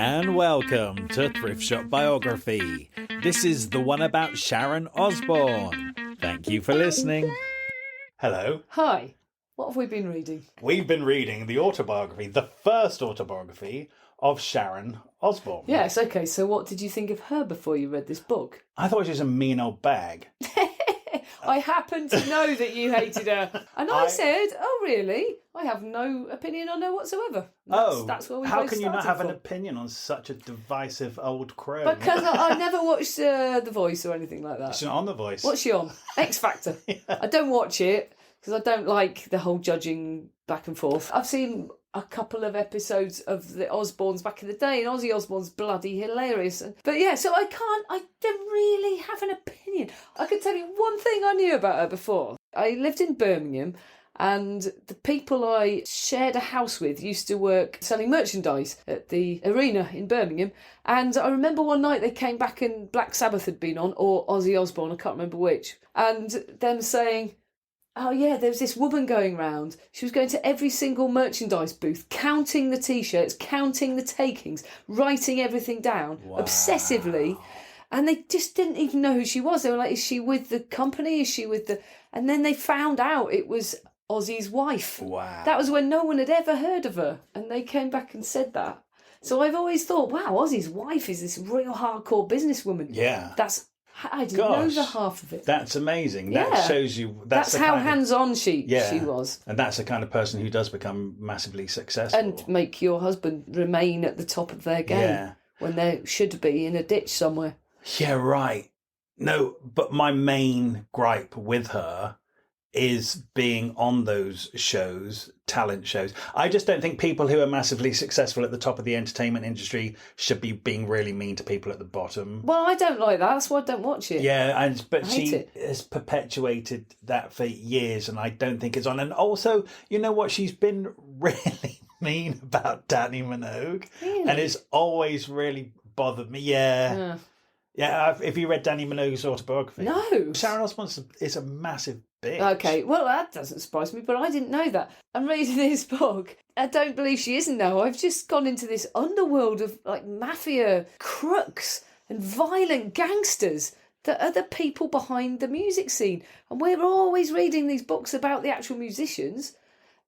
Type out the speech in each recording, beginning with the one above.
And welcome to Thrift Shop Biography. This is the one about Sharon Osbourne. Thank you for listening. Hello. Hi. What have we been reading? We've been reading the autobiography, the first autobiography of Sharon Osbourne. Yes, okay, so what did you think of her before you read this book? I thought she was a mean old bag. I happened to know that you hated her. And I said, oh, really? I have no opinion on her whatsoever. That's where we how both can you not have from. an opinion on such a divisive old crow? Because I never watched The Voice or anything like that. She's not on The Voice. What's she on? X Factor. Yeah. I don't watch it because I don't like the whole judging back and forth. I've seen a couple of episodes of the Osbournes back in the day, and Ozzy Osbourne's bloody hilarious. But yeah, so I don't really have an opinion. I can tell you one thing I knew about her before. I lived in Birmingham, and the people I shared a house with used to work selling merchandise at the arena in Birmingham. And I remember one night they came back and Black Sabbath had been on, or Ozzy Osbourne, I can't remember which, and them saying, oh yeah, there was this woman going round. She was going to every single merchandise booth, counting the T-shirts, counting the takings, writing everything down obsessively. And they just didn't even know who she was. They were like, is she with the company? Is she with the... And then they found out it was Ozzy's wife. Wow. That was when no one had ever heard of her. And they came back and said that. So I've always thought, wow, Ozzy's wife is this real hardcore businesswoman. Yeah. I didn't know the half of it. That's amazing. Yeah. That shows you... That's how hands-on she was. And that's the kind of person who does become massively successful. And make your husband remain at the top of their game when they should be in a ditch somewhere. Yeah, right. No, but my main gripe with her is being on those shows, talent shows. I just don't think people who are massively successful at the top of the entertainment industry should be being really mean to people at the bottom. Well, I don't like that. That's why I don't watch it. Yeah, but she has perpetuated that for years, and I don't think it's on. And also, you know what? She's been really mean about Danny Minogue. Really? And it's always really bothered me. Yeah. Yeah, if you read Danny Minogue's autobiography. No. Sharon Osbourne is a massive bitch. Okay, well, that doesn't surprise me, but I didn't know that. I'm reading this book. I don't believe she isn't now. I've just gone into this underworld of, like, mafia crooks and violent gangsters that are the people behind the music scene. And we're always reading these books about the actual musicians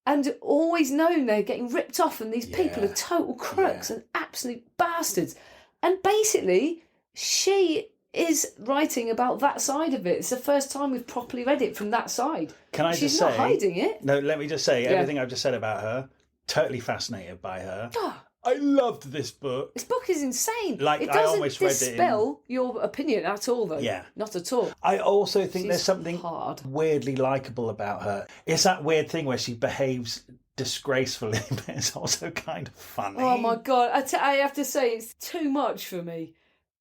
and always known they're getting ripped off, and these people are total crooks and absolute bastards. And basically... she is writing about that side of it. It's the first time we've properly read it from that side. Can I She's just say... not hiding it. No, let me just say, everything I've just said about her, totally fascinated by her. I loved this book. This book is insane. Like, it I doesn't almost read it dispel your opinion at all, though. Yeah. Not at all. I also think there's something hard. weirdly likeable about her. It's that weird thing where she behaves disgracefully, but it's also kind of funny. Oh, my God. I have to say, it's too much for me.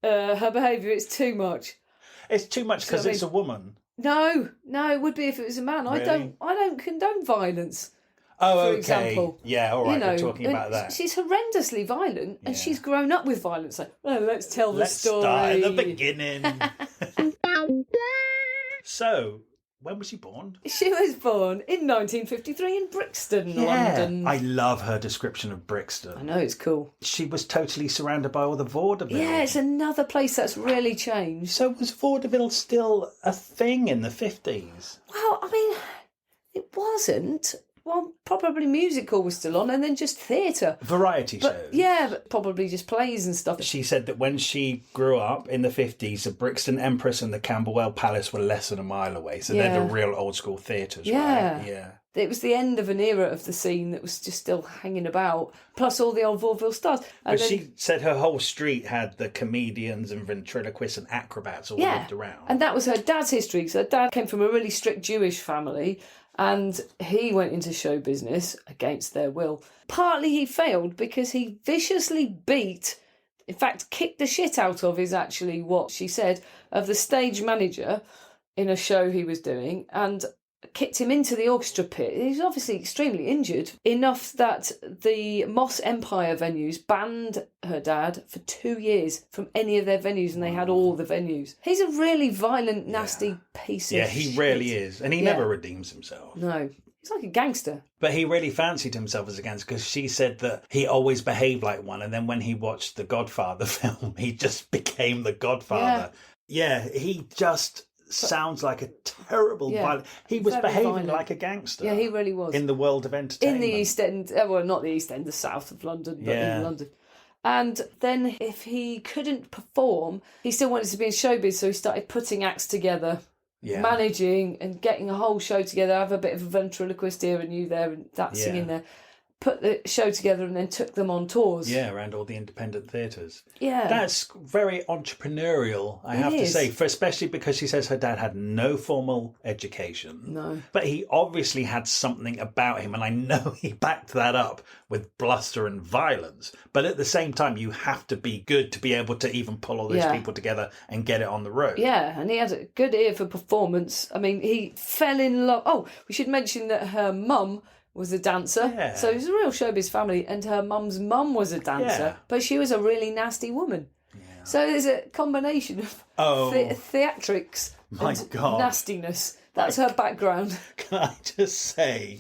Her behaviour, it's too much. It's too much because it's a woman. No, it would be if it was a man. Really? I don't condone violence. Oh, for example. Yeah, all right, we're talking about that. She's horrendously violent, and she's grown up with violence. So, well, let's tell the story. Let's start at the beginning. So... when was she born? She was born in 1953 in Brixton, London. I love her description of Brixton. I know, it's cool. She was totally surrounded by all the vaudeville. Yeah, it's another place that's really changed. So was vaudeville still a thing in the 50s? Well, I mean, it wasn't. Well, probably musical was still on, and then just theatre. Variety shows. Yeah, but probably just plays and stuff. She said that when she grew up in the 50s, the Brixton Empress and the Camberwell Palace were less than a mile away. So they're the real old school theatres, right? Yeah. It was the end of an era of the scene that was just still hanging about, plus all the old vaudeville stars. But she said her whole street had the comedians and ventriloquists and acrobats all lived around. And that was her dad's history. So her dad came from a really strict Jewish family, and he went into show business against their will. Partly he failed because he viciously beat, in fact, kicked the shit out of, is actually what she said, of the stage manager in a show he was doing, and kicked him into the orchestra pit. He was obviously extremely injured, enough that the Moss Empire venues banned her dad for 2 years from any of their venues, and they had all the venues. He's a really violent, nasty piece of shit. Yeah, he really is. And he never redeems himself. No. He's like a gangster. But he really fancied himself as a gangster because she said that he always behaved like one. And then when he watched the Godfather film, he just became the Godfather. Yeah, he just sounds like a terrible violent. He was behaving violent. Like a gangster. Yeah, he really was. In the world of entertainment. In the East End, well, not the East End, the south of London, but in London. And then if he couldn't perform, he still wanted to be in showbiz, so he started putting acts together. Managing and getting a whole show together, have a bit of a ventriloquist here and you there and that singing there. Put the show together and then took them on tours. Yeah, around all the independent theatres. Yeah. That's very entrepreneurial, I have to say, especially because she says her dad had no formal education. No. But he obviously had something about him, and I know he backed that up with bluster and violence. But at the same time, you have to be good to be able to even pull all those people together and get it on the road. Yeah, and he had a good ear for performance. I mean, he fell in love. Oh, we should mention that her mum was a dancer. Yeah. So it was a real showbiz family, and her mum's mum was a dancer, but she was a really nasty woman. Yeah. So there's a combination of theatrics and nastiness. That's her background. Can I just say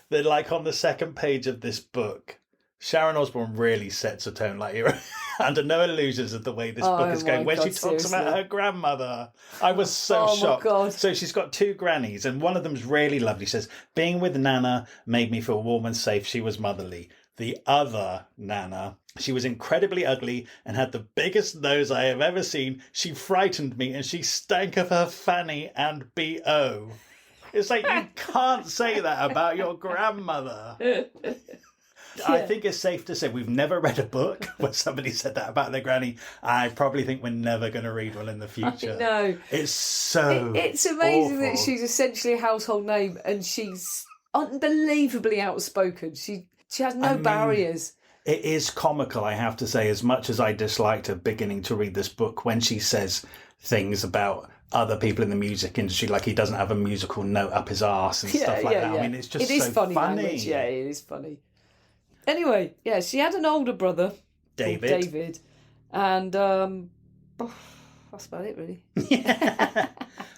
that, like, on the second page of this book, Sharon Osbourne really sets a tone. Like, you're under no illusions of the way this book is going. When she talks about her grandmother, I was so shocked. God. So she's got two grannies, and one of them's really lovely. She says, being with Nana made me feel warm and safe. She was motherly. The other Nana, she was incredibly ugly and had the biggest nose I have ever seen. She frightened me, and she stank of her fanny and B.O. It's like, you can't say that about your grandmother. I think it's safe to say we've never read a book where somebody said that about their granny. I probably think we're never going to read one in the future. No, it's so it's amazing awful. That she's essentially a household name and she's unbelievably outspoken. She has no barriers. It is comical, I have to say, as much as I disliked her beginning to read this book, when she says things about other people in the music industry, like he doesn't have a musical note up his arse and stuff like that. I mean, it's just so funny. Language. Yeah, it is funny. Anyway, she had an older brother, David, and that's about it, really.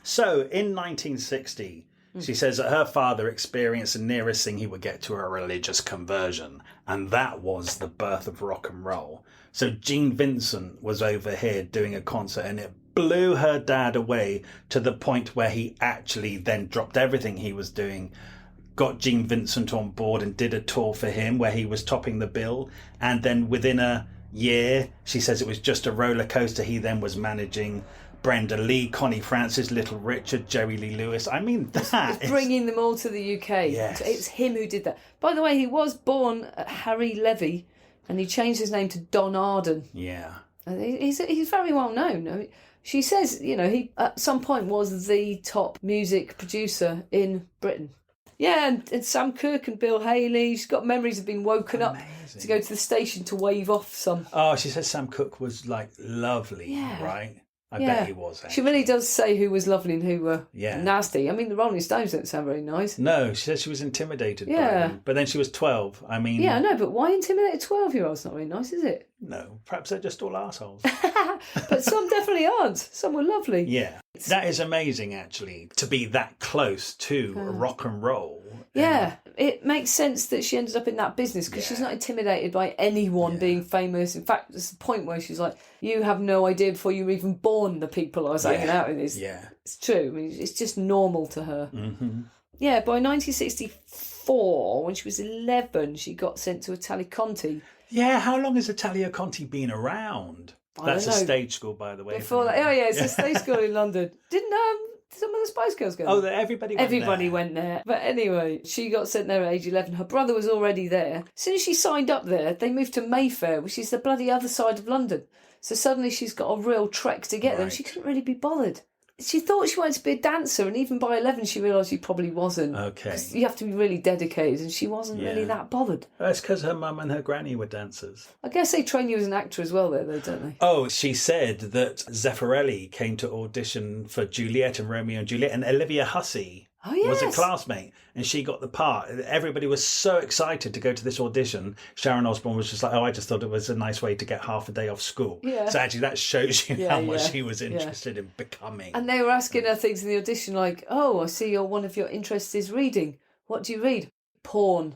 So, in 1960, she says that her father experienced the nearest thing he would get to a religious conversion, and that was the birth of rock and roll. So, Gene Vincent was over here doing a concert, and it blew her dad away to the point where he actually then dropped everything he was doing, got Gene Vincent on board and did a tour for him where he was topping the bill. And then within a year, she says it was just a roller coaster. He then was managing Brenda Lee, Connie Francis, Little Richard, Jerry Lee Lewis. I mean, that is bringing them all to the UK. Yes. It's him who did that. By the way, he was born Harry Levy and he changed his name to Don Arden. Yeah. And he's very well known. I mean, she says, he at some point was the top music producer in Britain. Yeah, and Sam Cooke and Bill Haley. She's got memories of being woken up to go to the station to wave off some. Oh, she says Sam Cooke was, like, lovely, right? I bet he was, actually. She really does say who was lovely and who were nasty. I mean, the Rolling Stones don't sound very nice. No, she says she was intimidated by them. But then she was 12. I mean... Yeah, I know, but why intimidate a 12-year-old? Not very nice, is it? No, perhaps they're just all assholes. But some definitely aren't. Some were lovely. Yeah. That is amazing, actually, to be that close to rock and roll. Yeah, it makes sense that she ended up in that business because she's not intimidated by anyone being famous. In fact, there's a point where she's like, you have no idea before you were even born the people I was hanging out with. It's true. I mean, it's just normal to her. Mm-hmm. Yeah, by 1964, when she was 11, she got sent to Italia Conti. Yeah, how long has Italia Conti been around? That's a stage school, by the way. Before that, it's a stage school in London. Didn't some of the Spice Girls go there? Oh, everybody went there. But anyway, she got sent there at age 11. Her brother was already there. As soon as she signed up there, they moved to Mayfair, which is the bloody other side of London. So suddenly she's got a real trek to get there. She couldn't really be bothered. She thought she wanted to be a dancer, and even by 11 she realised she probably wasn't. Okay. You have to be really dedicated, and she wasn't really that bothered. That's because her mum and her granny were dancers. I guess they train you as an actor as well there, though, don't they? Oh, she said that Zeffirelli came to audition for Juliet and Romeo and Juliet, and Olivia Hussey was a classmate, and she got the part. Everybody was so excited to go to this audition. Sharon Osbourne was just like, I just thought it was a nice way to get half a day off school. Yeah. So actually that shows you how much she was interested in becoming. And they were asking her things in the audition like, I see one of your interests is reading. What do you read? Porn.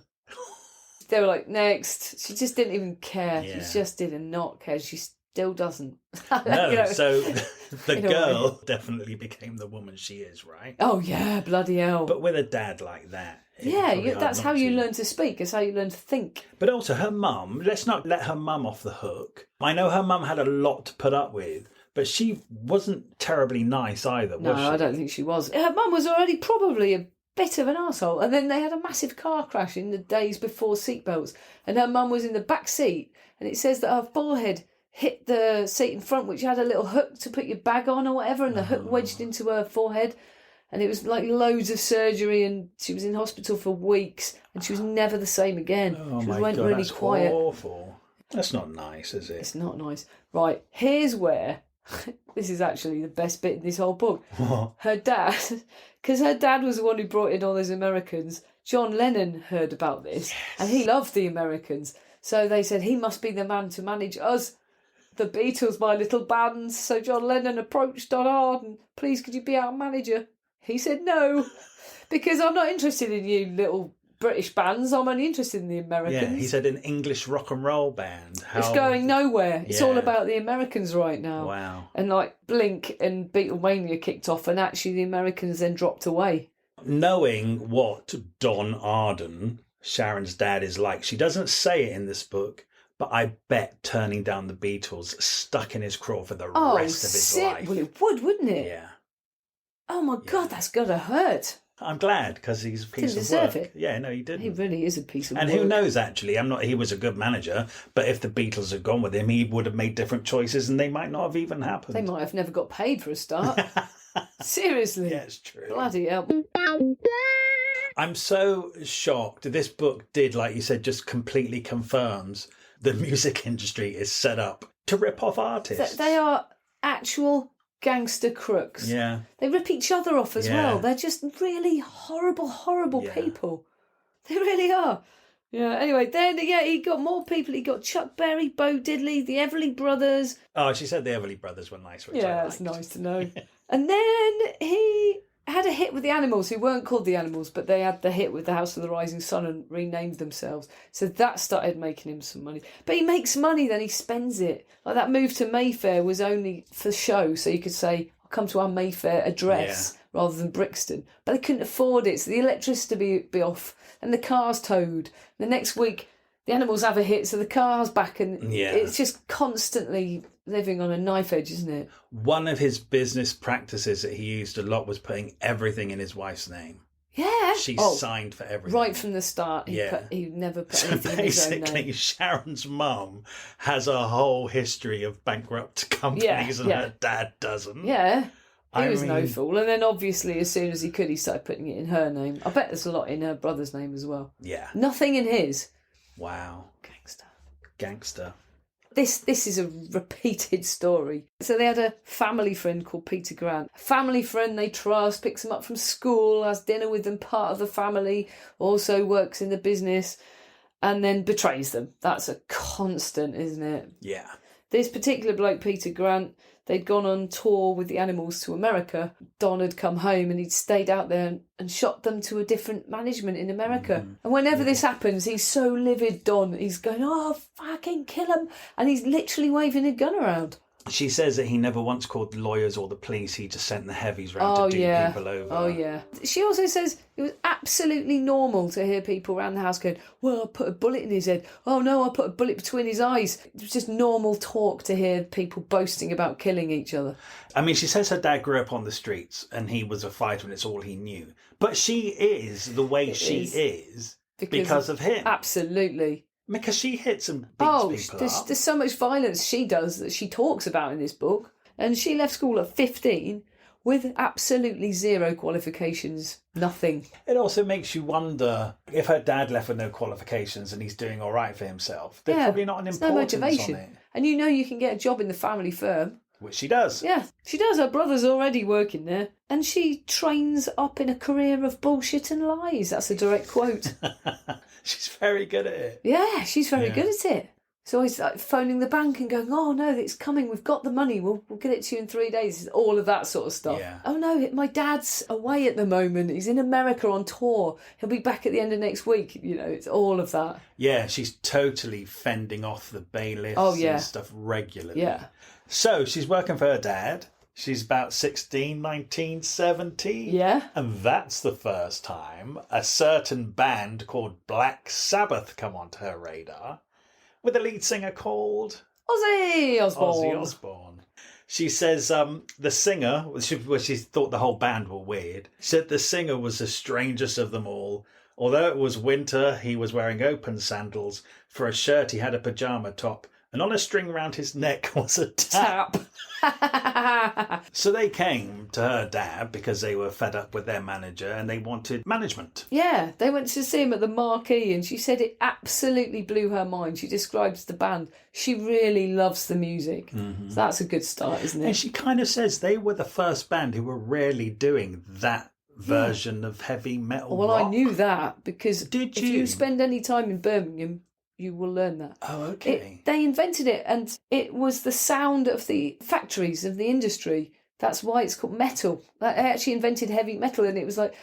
They were like, next. She just didn't even care. Yeah. She just did not care. She still doesn't. No, so the girl way. definitely became the woman she is, right? Oh, yeah, bloody hell. But with a dad like that. That's how you learn to speak. It's how you learn to think. But also her mum, let's not let her mum off the hook. I know her mum had a lot to put up with, but she wasn't terribly nice either, was she? No, I don't think she was. Her mum was already probably a bit of an arsehole. And then they had a massive car crash in the days before seatbelts. And her mum was in the back seat. And it says that her forehead hit the seat in front, which had a little hook to put your bag on or whatever. And the hook wedged into her forehead. And it was like loads of surgery. And she was in hospital for weeks. And she was never the same again. Oh, she my went God, really that's quiet. awful. That's not nice, is it? It's not nice. Right, here's where... this is actually the best bit in this whole book. What? Her dad, because her dad was the one who brought in all those Americans. John Lennon heard about this, and he loved the Americans. So they said he must be the man to manage us, the Beatles, my little bands. So John Lennon approached Don Arden. Please, could you be our manager? He said no, because I'm not interested in you little British bands. I'm only interested in the Americans. Yeah, he said an English rock and roll band. It's going nowhere. It's all about the Americans right now. Wow. And like Blink and Beatlemania kicked off, and actually the Americans then dropped away. Knowing what Don Arden, Sharon's dad, is like, she doesn't say it in this book, but I bet turning down the Beatles stuck in his craw for the rest of his life. Well, it would, wouldn't it? Yeah. Oh my God, that's gotta hurt. I'm glad, because he's a piece Didn't of deserve work. it. Yeah, no, he didn't. He really is a piece of work. And who knows, actually, he was a good manager, but if the Beatles had gone with him, he would have made different choices and they might not have even happened. They might have never got paid for a start. Seriously. Yeah, it's true. Bloody hell. I'm so shocked. This book did, like you said, just completely confirms the music industry is set up to rip off artists. They are actual gangster crooks. Yeah. They rip each other off as well. They're just really horrible people. They really are. Yeah, anyway, then, he got more people. He got Chuck Berry, Bo Diddley, the Everly Brothers. Oh, she said the Everly Brothers were nice, which I liked. It's nice to know. And then he had a hit with the Animals, who weren't called the Animals, but they had the hit with the House of the Rising Sun and renamed themselves. So that started making him some money. But he makes money, then he spends it. Like that move to Mayfair was only for show, so you could say, I'll come to our Mayfair address rather than Brixton. But they couldn't afford it, so the electricity be off and the car's towed. The next week, the Animals have a hit, so the car's back, and it's just constantly living on a knife edge, isn't it? One of his business practices that he used a lot was putting everything in his wife's name. Yeah. She signed for everything. Right from the start, he never put anything in his own name. Basically, Sharon's mum has a whole history of bankrupt companies and her dad doesn't. Yeah. He was no fool. And then obviously, as soon as he could, he started putting it in her name. I bet there's a lot in her brother's name as well. Yeah. Nothing in his. Wow. Gangster. This is a repeated story. So they had a family friend called Peter Grant. A family friend they trust, picks them up from school, has dinner with them, part of the family, also works in the business, and then betrays them. That's a constant, isn't it? Yeah. This particular bloke, Peter Grant, they'd gone on tour with the Animals to America. Don had come home and he'd stayed out there and shot them to a different management in America. And whenever this happens, he's so livid, Don. He's going, oh, fucking kill him. And he's literally waving a gun around. She says that he never once called the lawyers or the police. He just sent the heavies round to do people over. Oh, yeah. She also says it was absolutely normal to hear people around the house going, well, I put a bullet in his head. Oh, no, I put a bullet between his eyes. It was just normal talk to hear people boasting about killing each other. I mean, she says her dad grew up on the streets and he was a fighter and it's all he knew. But she is the way she is because of him. Absolutely. Because she hits and beats people up. There's so much violence she does that she talks about in this book. And she left school at 15 with absolutely zero qualifications. Nothing. It also makes you wonder if her dad left with no qualifications and he's doing all right for himself. There's probably not an importance no motivation. on it. And you can get a job in the family firm. Which she does. Yeah, she does. Her brother's already working there. And she trains up in a career of bullshit and lies. That's a direct quote. She's very good at it. Yeah, she's very good at it. So he's like phoning the bank and going, "Oh no, it's coming. We've got the money. We'll get it to you in 3 days." All of that sort of stuff. Yeah. Oh no, my dad's away at the moment. He's in America on tour. He'll be back at the end of next week. You know, it's all of that. Yeah, she's totally fending off the bailiffs and stuff regularly. Yeah. So she's working for her dad. She's about 16, 19, 70. Yeah. And that's the first time a certain band called Black Sabbath come onto her radar, with a lead singer called Ozzy Osbourne. Ozzy Osbourne. She says the singer, she thought the whole band were weird, said the singer was the strangest of them all. Although it was winter, he was wearing open sandals. For a shirt, he had a pyjama top. And on a string round his neck was a tap. So they came to her dad because they were fed up with their manager and they wanted management. Yeah, they went to see him at the Marquee and she said it absolutely blew her mind. She describes the band. She really loves the music. Mm-hmm. So that's a good start, isn't it? And she kind of says they were the first band who were really doing that version of heavy metal rock. I knew that because if you spend any time in Birmingham, you will learn that. Oh, okay. They invented it, and it was the sound of the factories, of the industry. That's why it's called metal. They actually invented heavy metal, and it was like,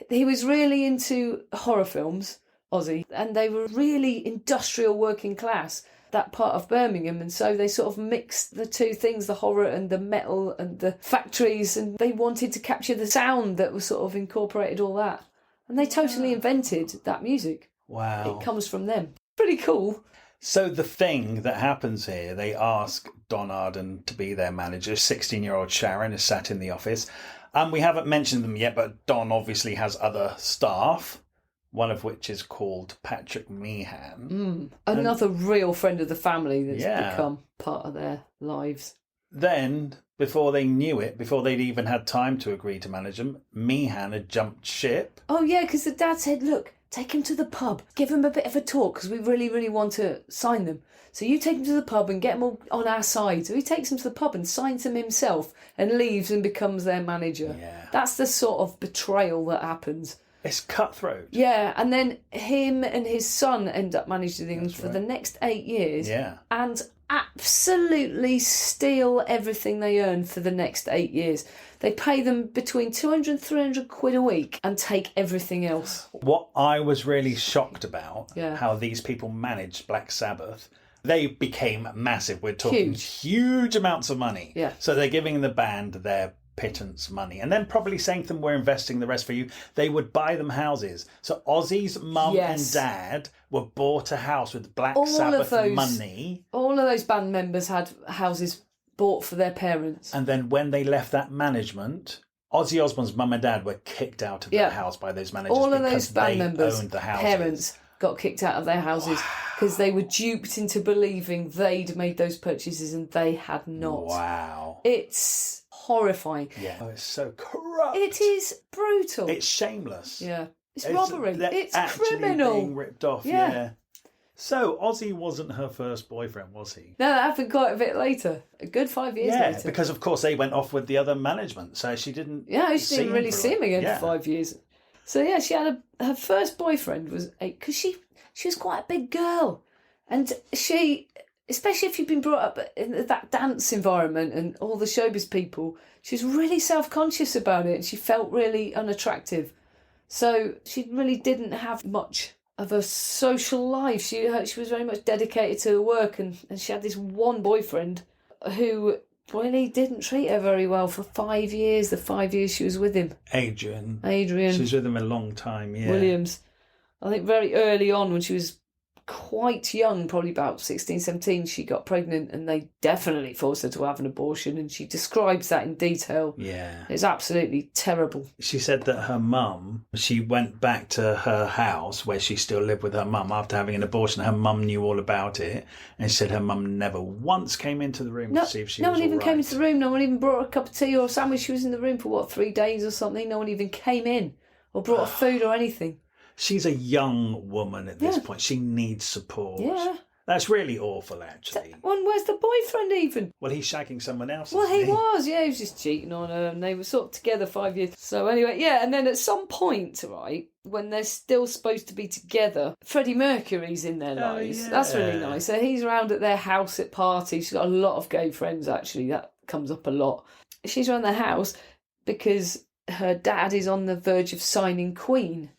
he was really into horror films, Ozzy, and they were really industrial working class, that part of Birmingham, and so they sort of mixed the two things, the horror and the metal and the factories, and they wanted to capture the sound that was sort of incorporated all that. And they totally invented that music. Wow. It comes from them. Pretty cool. So the thing that happens here, they ask Don Arden to be their manager. 16-year-old Sharon is sat in the office. We haven't mentioned them yet, but Don obviously has other staff, one of which is called Patrick Meehan. Another real friend of the family that's become part of their lives. Then, before they knew it, before they'd even had time to agree to manage them, Meehan had jumped ship. Oh, yeah, because the dad said, look, take him to the pub, give him a bit of a talk, because we really, really want to sign them. So you take him to the pub and get them all on our side. So he takes them to the pub and signs them himself and leaves and becomes their manager. Yeah. That's the sort of betrayal that happens. It's cutthroat. Yeah, and then him and his son end up managing things for the next 8 years. Yeah. And absolutely steal everything they earn for the next 8 years. They pay them between 200 and 300 quid a week and take everything else. What I was really shocked about, how these people managed Black Sabbath, they became massive. We're talking huge amounts of money. Yeah. So they're giving the band their pittance money and then probably saying to them, we're investing the rest for you. They would buy them houses. So Ozzy's mum and dad were bought a house with Black Sabbath money. All of those band members had houses bought for their parents. And then when they left that management, Ozzy Osbourne's mum and dad were kicked out of their house by those managers. All of those band members' owned the houses. parents got kicked out of their houses because they were duped into believing they'd made those purchases and they had not. Wow. It's horrifying. Yeah. Oh, it's so corrupt. It is brutal. It's shameless. Yeah. It's robbery. It's actually criminal. Being ripped off. Yeah. So Ozzy wasn't her first boyfriend, was he? No, that happened quite a bit later. A good 5 years later. Yeah, because of course they went off with the other management, so she didn't. Yeah, she didn't really see him again for 5 years. So yeah, she had her first boyfriend was because she was quite a big girl, and she, especially if you've been brought up in that dance environment and all the showbiz people, she was really self-conscious about it, and she felt really unattractive. So she really didn't have much of a social life. She was very much dedicated to her work, and she had this one boyfriend who really didn't treat her very well for 5 years, the 5 years she was with him. Adrian. She was with him a long time, Williams. I think very early on when she was quite young, probably about 16, 17, she got pregnant and they definitely forced her to have an abortion, and she describes that in detail. Yeah. It's absolutely terrible. She said that her mum, she went back to her house where she still lived with her mum after having an abortion. Her mum knew all about it, and she said her mum never once came into the room to see if she was all right. No one even came into the room. No one even brought her a cup of tea or a sandwich. She was in the room for 3 days or something. No one even came in or brought her food or anything. She's a young woman at this point. She needs support. Yeah. That's really awful, actually. Well, where's the boyfriend even? Well, he's shagging someone else. Well, isn't he was, yeah, he was just cheating on her, and they were sort of together 5 years. So anyway, yeah, and then at some point, right, when they're still supposed to be together, Freddie Mercury's in their lives. Yeah. That's really nice. So he's around at their house at parties. She's got a lot of gay friends, actually. That comes up a lot. She's around their house because her dad is on the verge of signing Queen.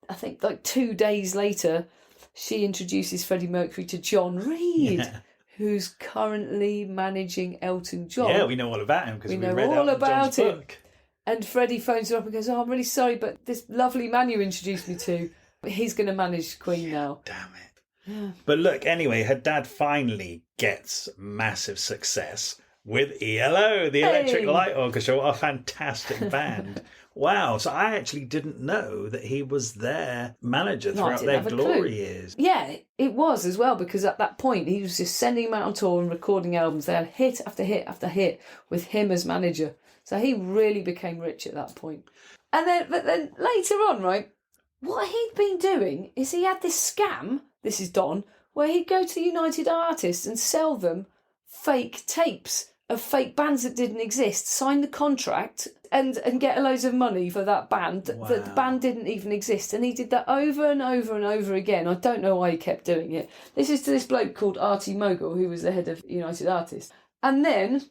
I think like 2 days later, she introduces Freddie Mercury to John Reid, who's currently managing Elton John. Yeah, we know all about him because we know read all Elton about John's him. book. And Freddie phones her up and goes, "Oh, I'm really sorry, but this lovely man you introduced me to, he's going to manage Queen now." Damn it. Yeah. But look, anyway, her dad finally gets massive success with ELO, the Electric Light Orchestra. What a fantastic band. Wow, so I actually didn't know that he was their manager throughout their glory years. Yeah, it was as well, because at that point he was just sending them out on tour and recording albums. They had hit after hit after hit with him as manager. So he really became rich at that point. And then, but then later on, right, what he'd been doing is he had this scam, this is Don, where he'd go to United Artists and sell them fake tapes of fake bands that didn't exist, sign the contract and get loads of money for that band. Wow. The band didn't even exist. And he did that over and over and over again. I don't know why he kept doing it. This is to this bloke called Artie Mogul, who was the head of United Artists. And then,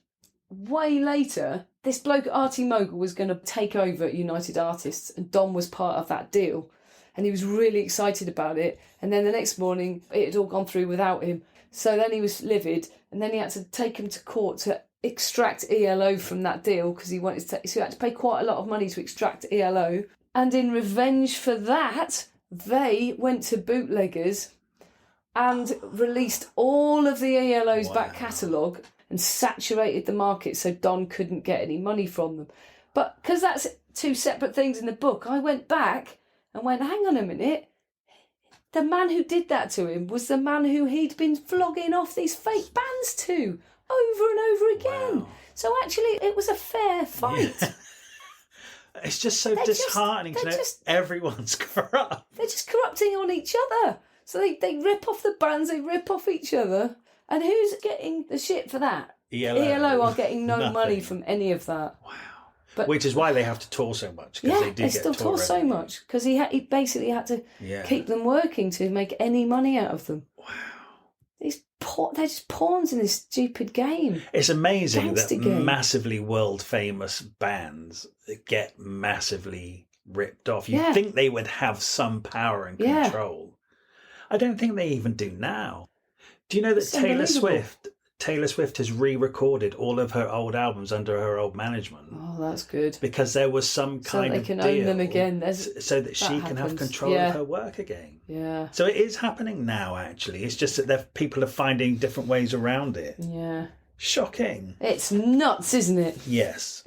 way later, this bloke Artie Mogul was going to take over at United Artists, and Don was part of that deal. And he was really excited about it. And then the next morning, it had all gone through without him. So then he was livid, and then he had to take him to court to extract ELO from that deal, because he wanted to. So he had to pay quite a lot of money to extract ELO. And in revenge for that, they went to bootleggers and released all of the ELO's back catalogue and saturated the market so Don couldn't get any money from them. But because that's two separate things in the book, I went back and went, hang on a minute. The man who did that to him was the man who he'd been flogging off these fake bands to over and over again. Wow. So actually, it was a fair fight. Yeah. It's just so disheartening to know everyone's corrupt. They're just corrupting on each other. So they rip off the bands, they rip off each other. And who's getting the shit for that? ELO are getting no money from any of that. Wow. But, which is why they have to tour so much. Yeah, they still tour so much. Because he basically had to keep them working to make any money out of them. Wow. They're just pawns in this stupid game. It's amazing Gangster that game. massively world-famous bands get massively ripped off. You'd think they would have some power and control. I don't think they even do now. Do you know that Taylor Swift has re-recorded all of her old albums under her old management? Oh, that's good. Because there was some kind of deal. So they can own them again. So that she can have control of her work again. Yeah. So it is happening now, actually. It's just that people are finding different ways around it. Yeah. Shocking. It's nuts, isn't it? Yes.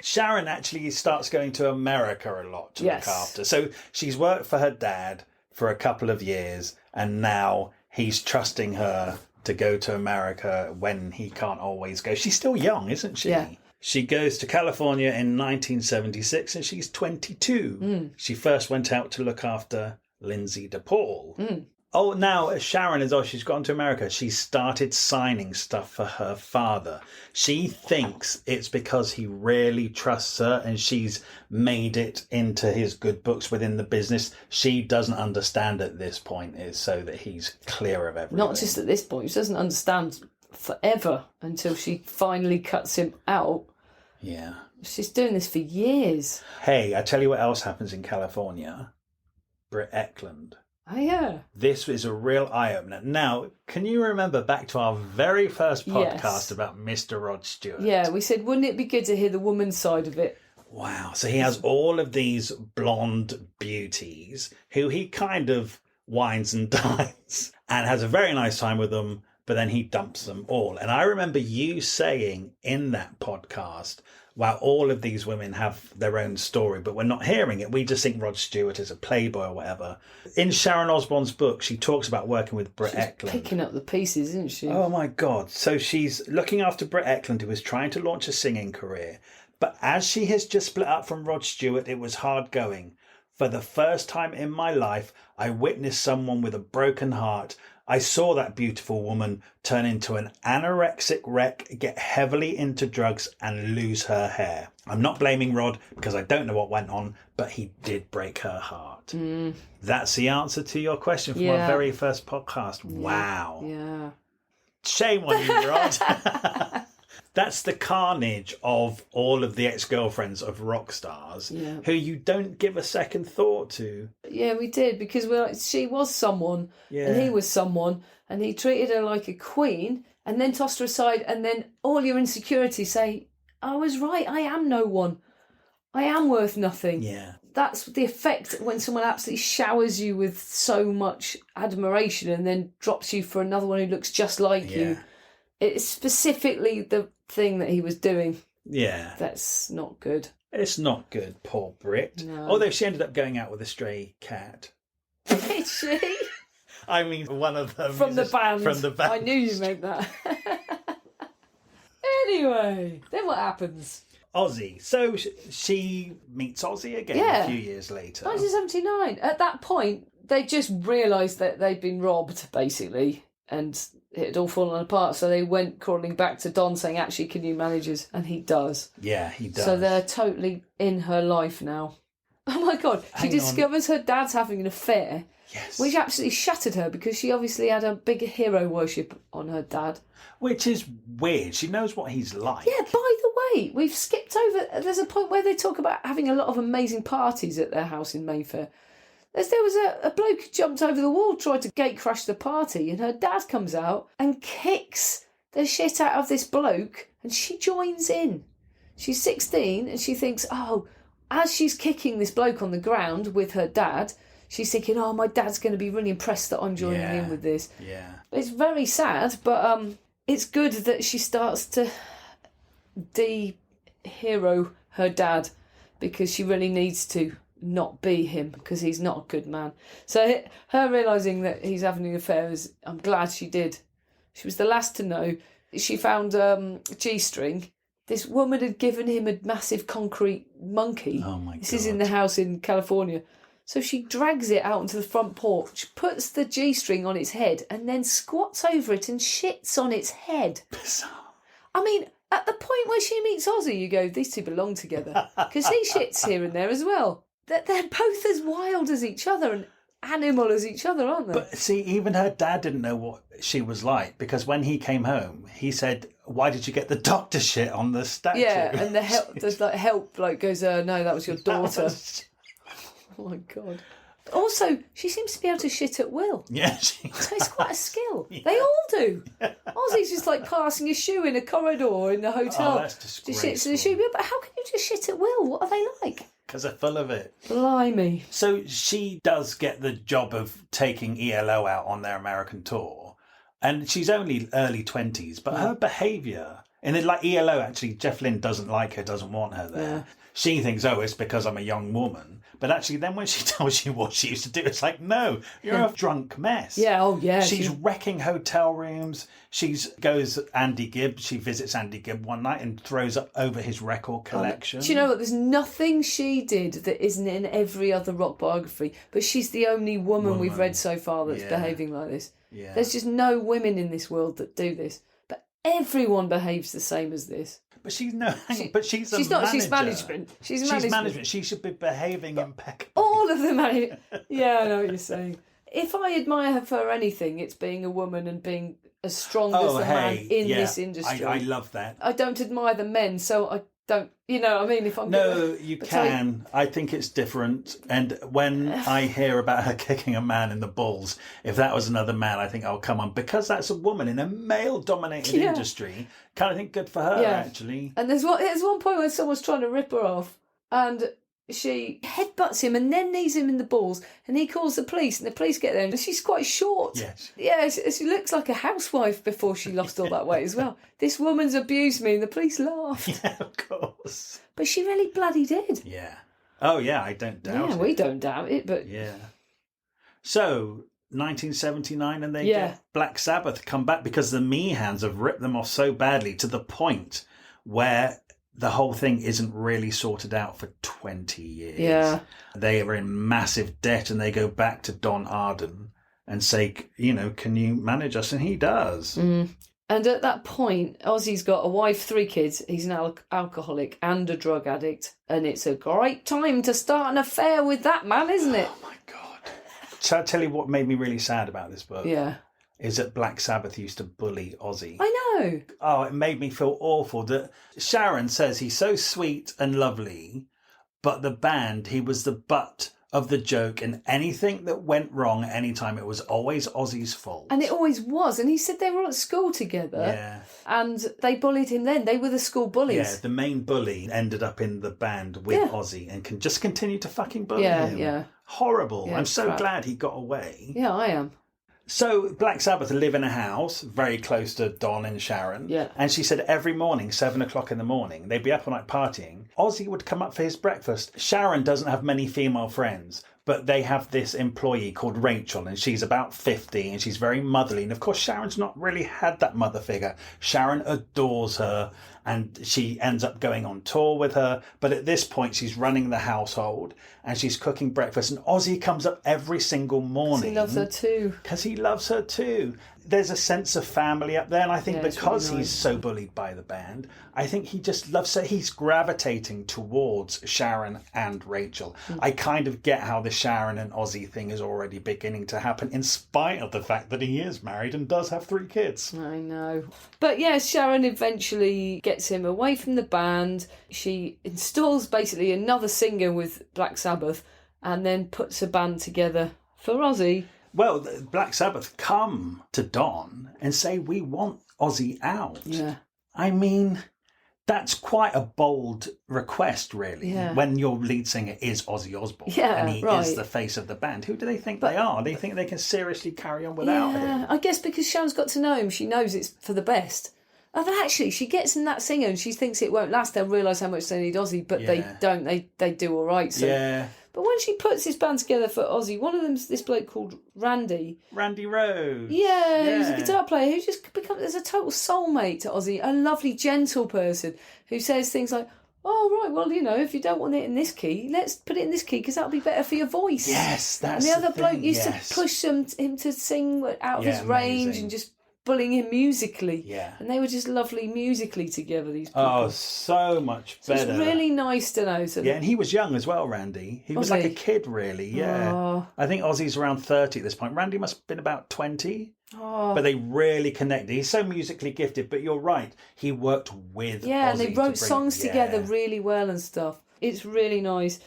Sharon actually starts going to America a lot to look after. So she's worked for her dad for a couple of years, and now he's trusting her to go to America when he can't always go. She's still young, isn't she? Yeah. She goes to California in 1976 and she's 22. She first went out to look after Lindsay DePaul. Oh, now Sharon she's gone to America. She started signing stuff for her father. She thinks it's because he really trusts her and she's made it into his good books within the business. She doesn't understand at this point is so that he's clear of everything. Not just at this point. She doesn't understand forever until she finally cuts him out. Yeah. She's doing this for years. Hey, I tell you what else happens in California. Britt Eklund. Oh, yeah. This is a real eye-opener. Now, can you remember back to our very first podcast about Mr. Rod Stewart? Yeah, we said, wouldn't it be good to hear the woman's side of it? Wow. So he has all of these blonde beauties who he kind of wines and dines and has a very nice time with them, but then he dumps them all. And I remember you saying in that podcast, wow, all of these women have their own story, but we're not hearing it. We just think Rod Stewart is a playboy or whatever. In Sharon Osbourne's book, she talks about working with Britt Eklund. Picking up the pieces, isn't she? Oh, my God. So she's looking after Britt Eklund, who was trying to launch a singing career. But as she has just split up from Rod Stewart, it was hard going. For the first time in my life, I witnessed someone with a broken heart I saw that beautiful woman turn into an anorexic wreck, get heavily into drugs and lose her hair. I'm not blaming Rod because I don't know what went on, but he did break her heart. That's the answer to your question from our very first podcast. Wow. Yeah. Shame on you, Rod. That's the carnage of all of the ex-girlfriends of rock stars who you don't give a second thought to. Yeah, we did, because she was someone and he was someone, and he treated her like a queen and then tossed her aside, and then all your insecurities say, I was right, I am no one. I am worth nothing. Yeah. That's the effect when someone absolutely showers you with so much admiration and then drops you for another one who looks just like you. It's specifically the thing that he was doing. Yeah. That's not good. It's not good, poor Brit. No. Although she ended up going out with a stray cat. Did she? I mean, one of them. From the band. From the band. I knew you meant that. Anyway, then what happens? Ozzy. So she meets Ozzy again a few years later. 1979. At that point, they just realised that they'd been robbed, basically, and it had all fallen apart. So they went crawling back to Don saying, actually, can you manage us? And he does. Yeah, he does. So they're totally in her life now. Oh my God. She discovers her dad's having an affair. Yes. Which absolutely shattered her, because she obviously had a big hero worship on her dad. Which is weird. She knows what he's like. Yeah, by the way, we've skipped over. There's a point where they talk about having a lot of amazing parties at their house in Mayfair. There was a bloke who jumped over the wall, tried to gate crash the party, and her dad comes out and kicks the shit out of this bloke, and she joins in. She's 16 and she thinks, oh, as she's kicking this bloke on the ground with her dad, she's thinking, oh, my dad's going to be really impressed that I'm joining in with this. Yeah. It's very sad, but it's good that she starts to de-hero her dad, because she really needs to not be him, because he's not a good man. So her realising that he's having an affair, I'm glad she did. She was the last to know. She found a G-string. This woman had given him a massive concrete monkey. Oh my God. This is in the house in California. So she drags it out onto the front porch, puts the G-string on its head, and then squats over it and shits on its head. Bizarre. I mean, at the point where she meets Ozzy, you go, these two belong together. Because he shits here and there as well. They're both as wild as each other and animal as each other, aren't they? But see, even her dad didn't know what she was like, because when he came home, he said, why did you get the doctor shit on the statue? Yeah, and the help bloke goes, no, that was your daughter. Oh my God. Also, she seems to be able to shit at will. Yeah. So it's quite a skill. Yeah. They all do. Ozzy's just like passing a shoe in a corridor in the hotel. Oh, that's disgraceful. Just shits in the shoe. But how can you just shit at will? What are they like? Because they're full of it. Blimey. So she does get the job of taking ELO out on their American tour. And she's only early 20s, but her behaviour... And like ELO, actually, Jeff Lynne doesn't like her, doesn't want her there. Yeah. She thinks, oh, it's because I'm a young woman. But actually, then when she tells you what she used to do, it's like, no, you're a drunk mess. Yeah, oh yeah. She's wrecking hotel rooms. She goes Andy Gibb. She visits Andy Gibb one night and throws up over his record collection. Do you know what? There's nothing she did that isn't in every other rock biography. But she's the only woman we've read so far that's behaving like this. Yeah. There's just no women in this world that do this. But everyone behaves the same as this. But she's no. She's not. Manager. She's management. She's management. She should be behaving impeccably. All of them. Yeah, I know what you're saying. If I admire her for anything, it's being a woman and being as strong as the man in this industry. I love that. I don't admire the men, so I don't. You know what I mean? If I'm you can. I think it's different. And when I hear about her kicking a man in the balls, if that was another man, I think, oh, come on. Because that's a woman in a male-dominated industry. Kind of think good for her, actually. And there's one point when someone's trying to rip her off and she headbutts him and then knees him in the balls, and he calls the police, and the police get there, and she's quite short. Yes. Yeah, she looks like a housewife before she lost all that weight as well. This woman's abused me, and the police laughed. Yeah, of course. But she really bloody did. Yeah. Oh, yeah, I don't doubt it. Yeah, we don't doubt it, but... Yeah. So, 1979, and they get Black Sabbath come back because the Mehans have ripped them off so badly to the point where the whole thing isn't really sorted out for 20 years. Yeah. They are in massive debt, and they go back to Don Arden and say, can you manage us? And he does. And at that point, Ozzy's got a wife, 3 kids. He's an alcoholic and a drug addict. And it's a great time to start an affair with that man, isn't it? Oh, my God. Shall I tell you what made me really sad about this book? Yeah. Is that Black Sabbath used to bully Ozzy. I know. Oh, it made me feel awful. That Sharon says he's so sweet and lovely, but the band, he was the butt of the joke, and anything that went wrong at any time, it was always Ozzy's fault. And it always was. And he said they were at school together. Yeah. And they bullied him then. They were the school bullies. Yeah, the main bully ended up in the band with Ozzy and can just continue to fucking bully him. Yeah. Horrible. Yeah, I'm so crap. glad he got away. Yeah, I am. So Black Sabbath live in a house very close to Don and Sharon. Yeah. And she said every morning, 7 o'clock in the morning, they'd be up all night partying. Ozzy would come up for his breakfast. Sharon doesn't have many female friends, but they have this employee called Rachel, and she's about 50 and she's very motherly. And of course, Sharon's not really had that mother figure. Sharon adores her and she ends up going on tour with her. But at this point, she's running the household and she's cooking breakfast. And Ozzy comes up every single morning. He loves her too. Because he loves her too. There's a sense of family up there. And I think because really he's so bullied by the band, I think he just loves her. He's gravitating towards Sharon and Rachel. I kind of get how the Sharon and Ozzy thing is already beginning to happen, in spite of the fact that he is married and does have 3 kids. I know. But yeah, Sharon eventually gets him away from the band. She installs basically another singer with Black Sabbath and then puts a band together for Ozzy. Well, Black Sabbath come to Don and say, we want Ozzy out. Yeah. I mean, that's quite a bold request, really, when your lead singer is Ozzy Osbourne and he is the face of the band. Who do they think they are? They think they can seriously carry on without him? I guess because Sharon's got to know him, she knows it's for the best. But actually, she gets in that singer and she thinks it won't last. They'll realise how much they need Ozzy, but they don't. They do all right. So. Yeah. But when she puts this band together for Ozzy, one of them's this bloke called Randy. Randy Rhoads. Yeah, who's a guitar player who just becomes as a total soulmate to Ozzy, a lovely, gentle person who says things like, oh, right, well, if you don't want it in this key, let's put it in this key because that'll be better for your voice. Yes, that's And the other bloke thing, used to push him to sing out of his range and just bullying him musically. Yeah. And they were just lovely musically together, these people. Oh, so much better. So it's really nice to know. So and he was young as well, Randy. He was like a kid, really, I think Ozzy's around 30 at this point. Randy must have been about 20. But they really connected. He's so musically gifted, but you're right. He worked with Ozzy. And they wrote songs together really well and stuff. It's really nice.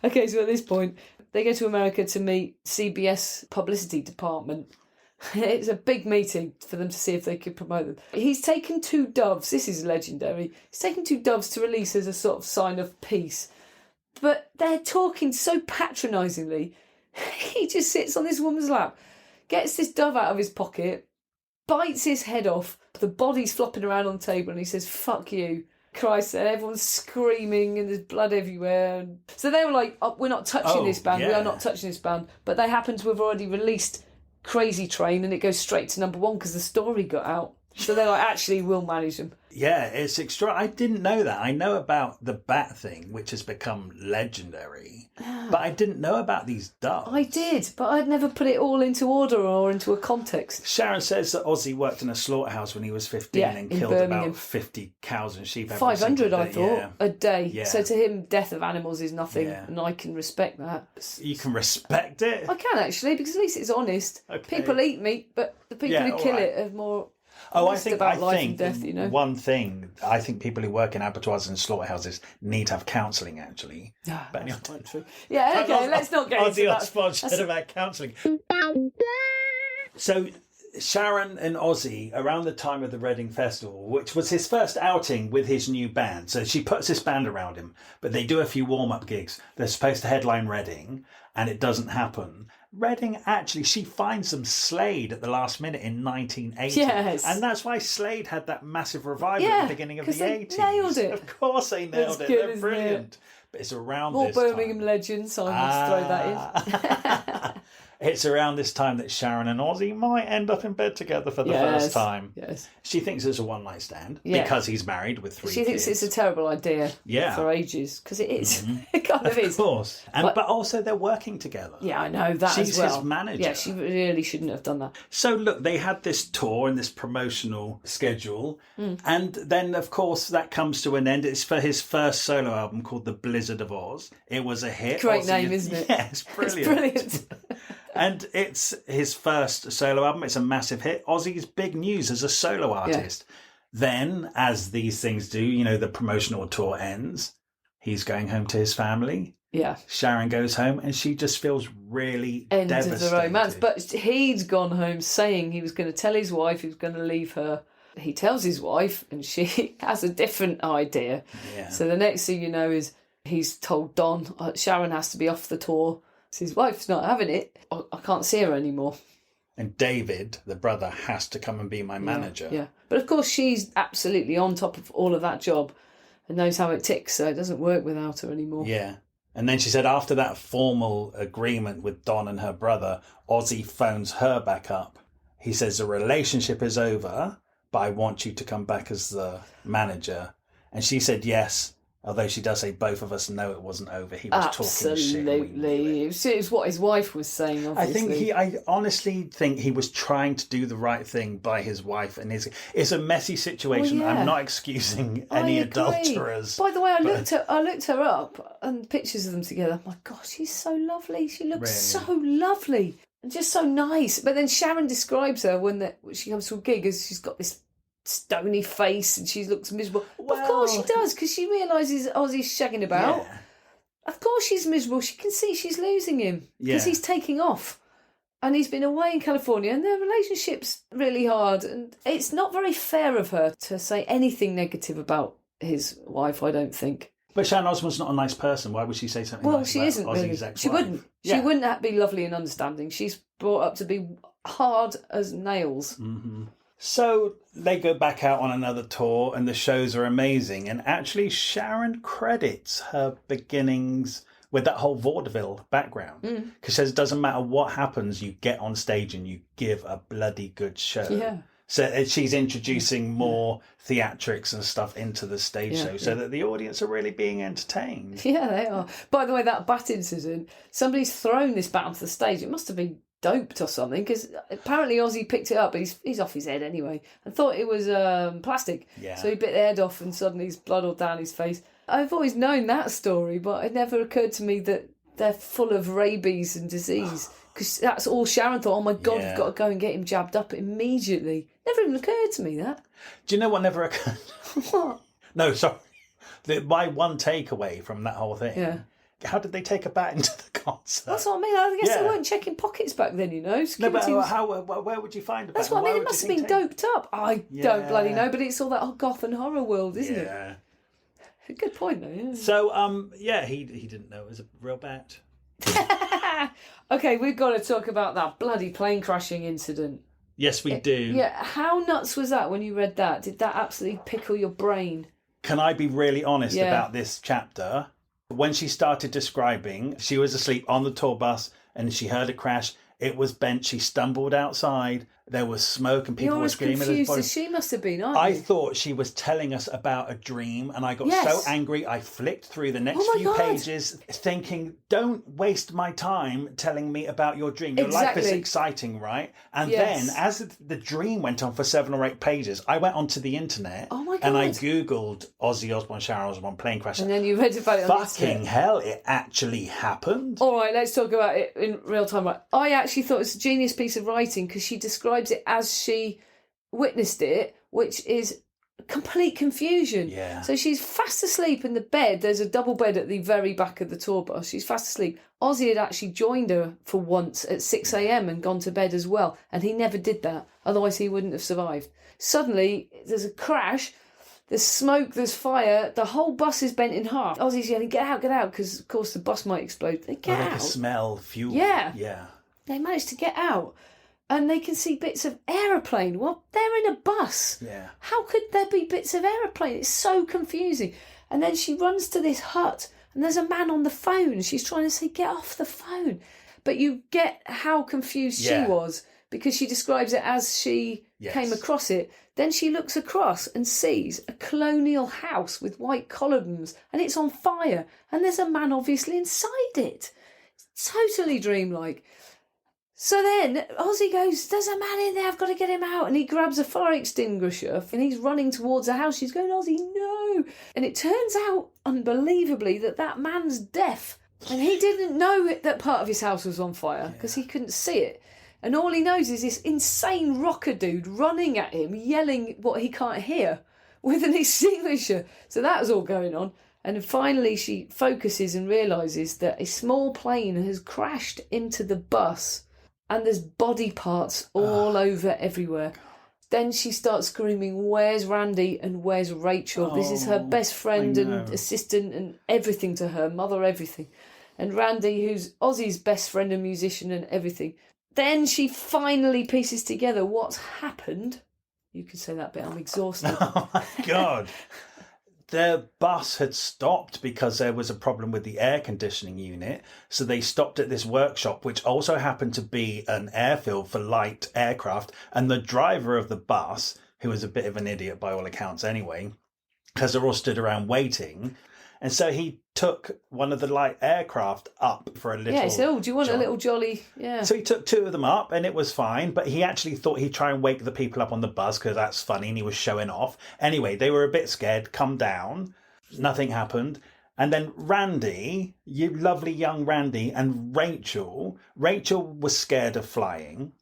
Okay, so at this point, they go to America to meet CBS publicity department. It's a big meeting for them to see if they could promote them. He's taken 2 doves. This is legendary. He's taken 2 doves to release as a sort of sign of peace. But they're talking so patronisingly. He just sits on this woman's lap, gets this dove out of his pocket, bites his head off. The body's flopping around on the table and he says, fuck you. Christ, and everyone's screaming and there's blood everywhere. So they were like, oh, we're not touching this band. We are not touching this band. But they happen to have already released Crazy Train and it goes straight to number 1 because the story got out. So they're like, actually, we'll manage them. Yeah, it's extra. I didn't know that. I know about the bat thing, which has become legendary, but I didn't know about these doves. I did, but I'd never put it all into order or into a context. Sharon says that Ozzy worked in a slaughterhouse when he was 15 and killed Birmingham. about 50 cows and sheep every 500, single I day. thought, a day. Yeah. So to him, death of animals is nothing, and I can respect that. You can respect it? I can, actually, because at least it's honest. Okay. People eat meat, but the people who kill it are more... I think life and death, one thing, I think people who work in abattoirs and slaughterhouses need to have counselling, actually. But anyway, quite true. Yeah, okay, let's not get into that. Ozzy about counselling. So Sharon and Ozzy, around the time of the Reading Festival, which was his first outing with his new band, so she puts this band around him, but they do a few warm-up gigs. They're supposed to headline Reading, and it doesn't happen. Reading, actually, she finds them Slade at the last minute in 1980. Yes. And that's why Slade had that massive revival at the beginning of the 80s. Nailed it. Of course they nailed it. They're brilliant. But it's around More this Birmingham time. legends, so I must throw that in. It's around this time that Sharon and Ozzy might end up in bed together for the first time. Yes. She thinks it's a one-night stand because he's married with 3 kids. She thinks it's a terrible idea for ages, because it is. It kind of is. Of course. But also they're working together. Yeah, I know that She's as well. She's his manager. Yeah, she really shouldn't have done that. So look, they had this tour and this promotional schedule. And then, of course, that comes to an end. It's for his first solo album called The Blizzard of Oz. It was a hit. Great name, isn't it? Yeah, it's brilliant. It's brilliant. And it's his first solo album. It's a massive hit. Ozzy's big news as a solo artist. Yeah. Then, as these things do, you know, the promotional tour ends. He's going home to his family. Yeah. Sharon goes home and she just feels really End devastated. of the romance. But he'd gone home saying he was going to tell his wife he was going to leave her. He tells his wife and she has a different idea. Yeah. So the next thing you know is he's told Don, Sharon has to be off the tour. So his wife's not having it. I can't see her anymore. And David, the brother, has to come and be my manager. Yeah. But of course she's absolutely on top of all of that job and knows how it ticks, so it doesn't work without her anymore. Yeah. And then she said after that formal agreement with Don and her brother, Ozzy phones her back up. He says the relationship is over, but I want you to come back as the manager. And she said yes, although she does say both of us know it wasn't over. He was talking shit. Absolutely. It was what his wife was saying, obviously. I honestly think he was trying to do the right thing by his wife. And it's a messy situation. Well, yeah. I'm not excusing any adulterers. By the way, I looked her up and pictures of them together. My God, she's so lovely. She looks so lovely and just so nice. But then Sharon describes her when she comes to a gig as she's got this stony face and she looks miserable. Well, of course she does, because she realises Ozzy's shagging about. Yeah. Of course she's miserable. She can see she's losing him because he's taking off and he's been away in California and their relationship's really hard, and it's not very fair of her to say anything negative about his wife, I don't think. But Sharon Osbourne's not a nice person. Why would she say something she isn't Ozzy's really. ex-wife? She wouldn't. Yeah. She wouldn't be lovely and understanding. She's brought up to be hard as nails. Mm-hmm. So they go back out on another tour and the shows are amazing. And actually Sharon credits her beginnings with that whole vaudeville background. Because she says it doesn't matter what happens, you get on stage and you give a bloody good show. Yeah. So she's introducing more theatrics and stuff into the stage show so that the audience are really being entertained. Yeah, they are. By the way, that bat incident, somebody's thrown this bat onto the stage. It must have been doped or something, because apparently Ozzy picked it up, but he's off his head anyway, and thought it was plastic. Yeah. So he bit the head off and suddenly there's blood all down his face. I've always known that story, but it never occurred to me that they're full of rabies and disease, because that's all Sharon thought. Oh my God, we've got to go and get him jabbed up immediately. Never even occurred to me that. Do you know what never occurred? What? No, sorry. My one takeaway from that whole thing. Yeah. How did they take a bat into the concert? That's what I mean. I guess they weren't checking pockets back then, you know. Security where would you find a bat? That's what I mean. It must have been doped up. I don't bloody know, but it's all that goth and horror world, isn't it? Yeah. Good point, though. Yeah. So, he didn't know it was a real bat. Okay, we've got to talk about that bloody plane crashing incident. Yes, we do. Yeah, how nuts was that when you read that? Did that absolutely pickle your brain? Can I be really honest about this chapter? When she started describing, she was asleep on the tour bus and she heard a crash. It was bent. She stumbled outside. There was smoke and people were screaming. You're as confused as she must have been, aren't you? I thought she was telling us about a dream and I got so angry I flicked through the next few pages thinking, don't waste my time telling me about your dream. Your life is exciting, right? And then as the dream went on for 7 or 8 pages, I went onto the internet and I Googled Ozzy Osbourne, Sharon Osbourne plane crash. And then you read about it on the internet. Fucking hell, it actually happened. All right, let's talk about it in real time. Right. I actually thought it was a genius piece of writing because she describes it as she witnessed it, which is complete confusion. Yeah. So she's fast asleep in the bed. There's a double bed at the very back of the tour bus. She's fast asleep. Ozzy had actually joined her for once at 6 a.m. and gone to bed as well. And he never did that. Otherwise he wouldn't have survived. Suddenly there's a crash. There's smoke, there's fire. The whole bus is bent in half. Ozzy's yelling, get out, because of course the bus might explode. They get out. They can smell fuel. Yeah. Yeah. They managed to get out. And they can see bits of aeroplane. Well, they're in a bus. Yeah. How could there be bits of aeroplane? It's so confusing. And then she runs to this hut and there's a man on the phone. She's trying to say, get off the phone. But you get how confused she was, because she describes it as she came across it. Then she looks across and sees a colonial house with white columns, and it's on fire, and there's a man obviously inside it. It's totally dreamlike. So then Ozzy goes, there's a man in there, I've got to get him out. And he grabs a fire extinguisher and he's running towards the house. She's going, Ozzy, no. And it turns out, unbelievably, that man's deaf. And he didn't know that part of his house was on fire because he couldn't see it. And all he knows is this insane rocker dude running at him, yelling what he can't hear with an extinguisher. So that was all going on. And finally she focuses and realises that a small plane has crashed into the bus. And there's body parts all over everywhere. Then she starts screaming, where's Randy and where's Rachel? This is her best friend and assistant and everything to her, mother, everything. And Randy, who's Ozzy's best friend and musician and everything. Then she finally pieces together what's happened. You can say that bit, I'm exhausted. Oh my God. Their bus had stopped because there was a problem with the air conditioning unit. So they stopped at this workshop, which also happened to be an airfield for light aircraft. And the driver of the bus, who was a bit of an idiot by all accounts anyway, because they're all stood around waiting. And so he took one of the light aircraft up for a little... Yeah, he said, do you want a little jolly... Yeah. So he took two of them up and it was fine, but he actually thought he'd try and wake the people up on the bus because that's funny and he was showing off. Anyway, they were a bit scared, come down, nothing happened. And then Randy, you lovely young Randy, and Rachel was scared of flying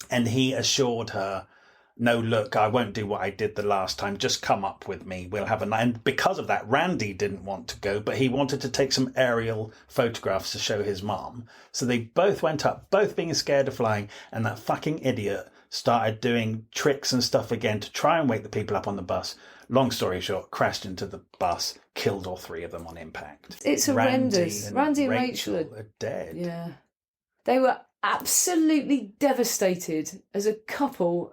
and he assured her, no, look, I won't do what I did the last time. Just come up with me. We'll have a night. And because of that, Randy didn't want to go, but he wanted to take some aerial photographs to show his mum. So they both went up, both being scared of flying. And that fucking idiot started doing tricks and stuff again to try and wake the people up on the bus. Long story short, crashed into the bus, killed all three of them on impact. It's horrendous. Randy and Rachel are dead. Yeah. They were absolutely devastated as a couple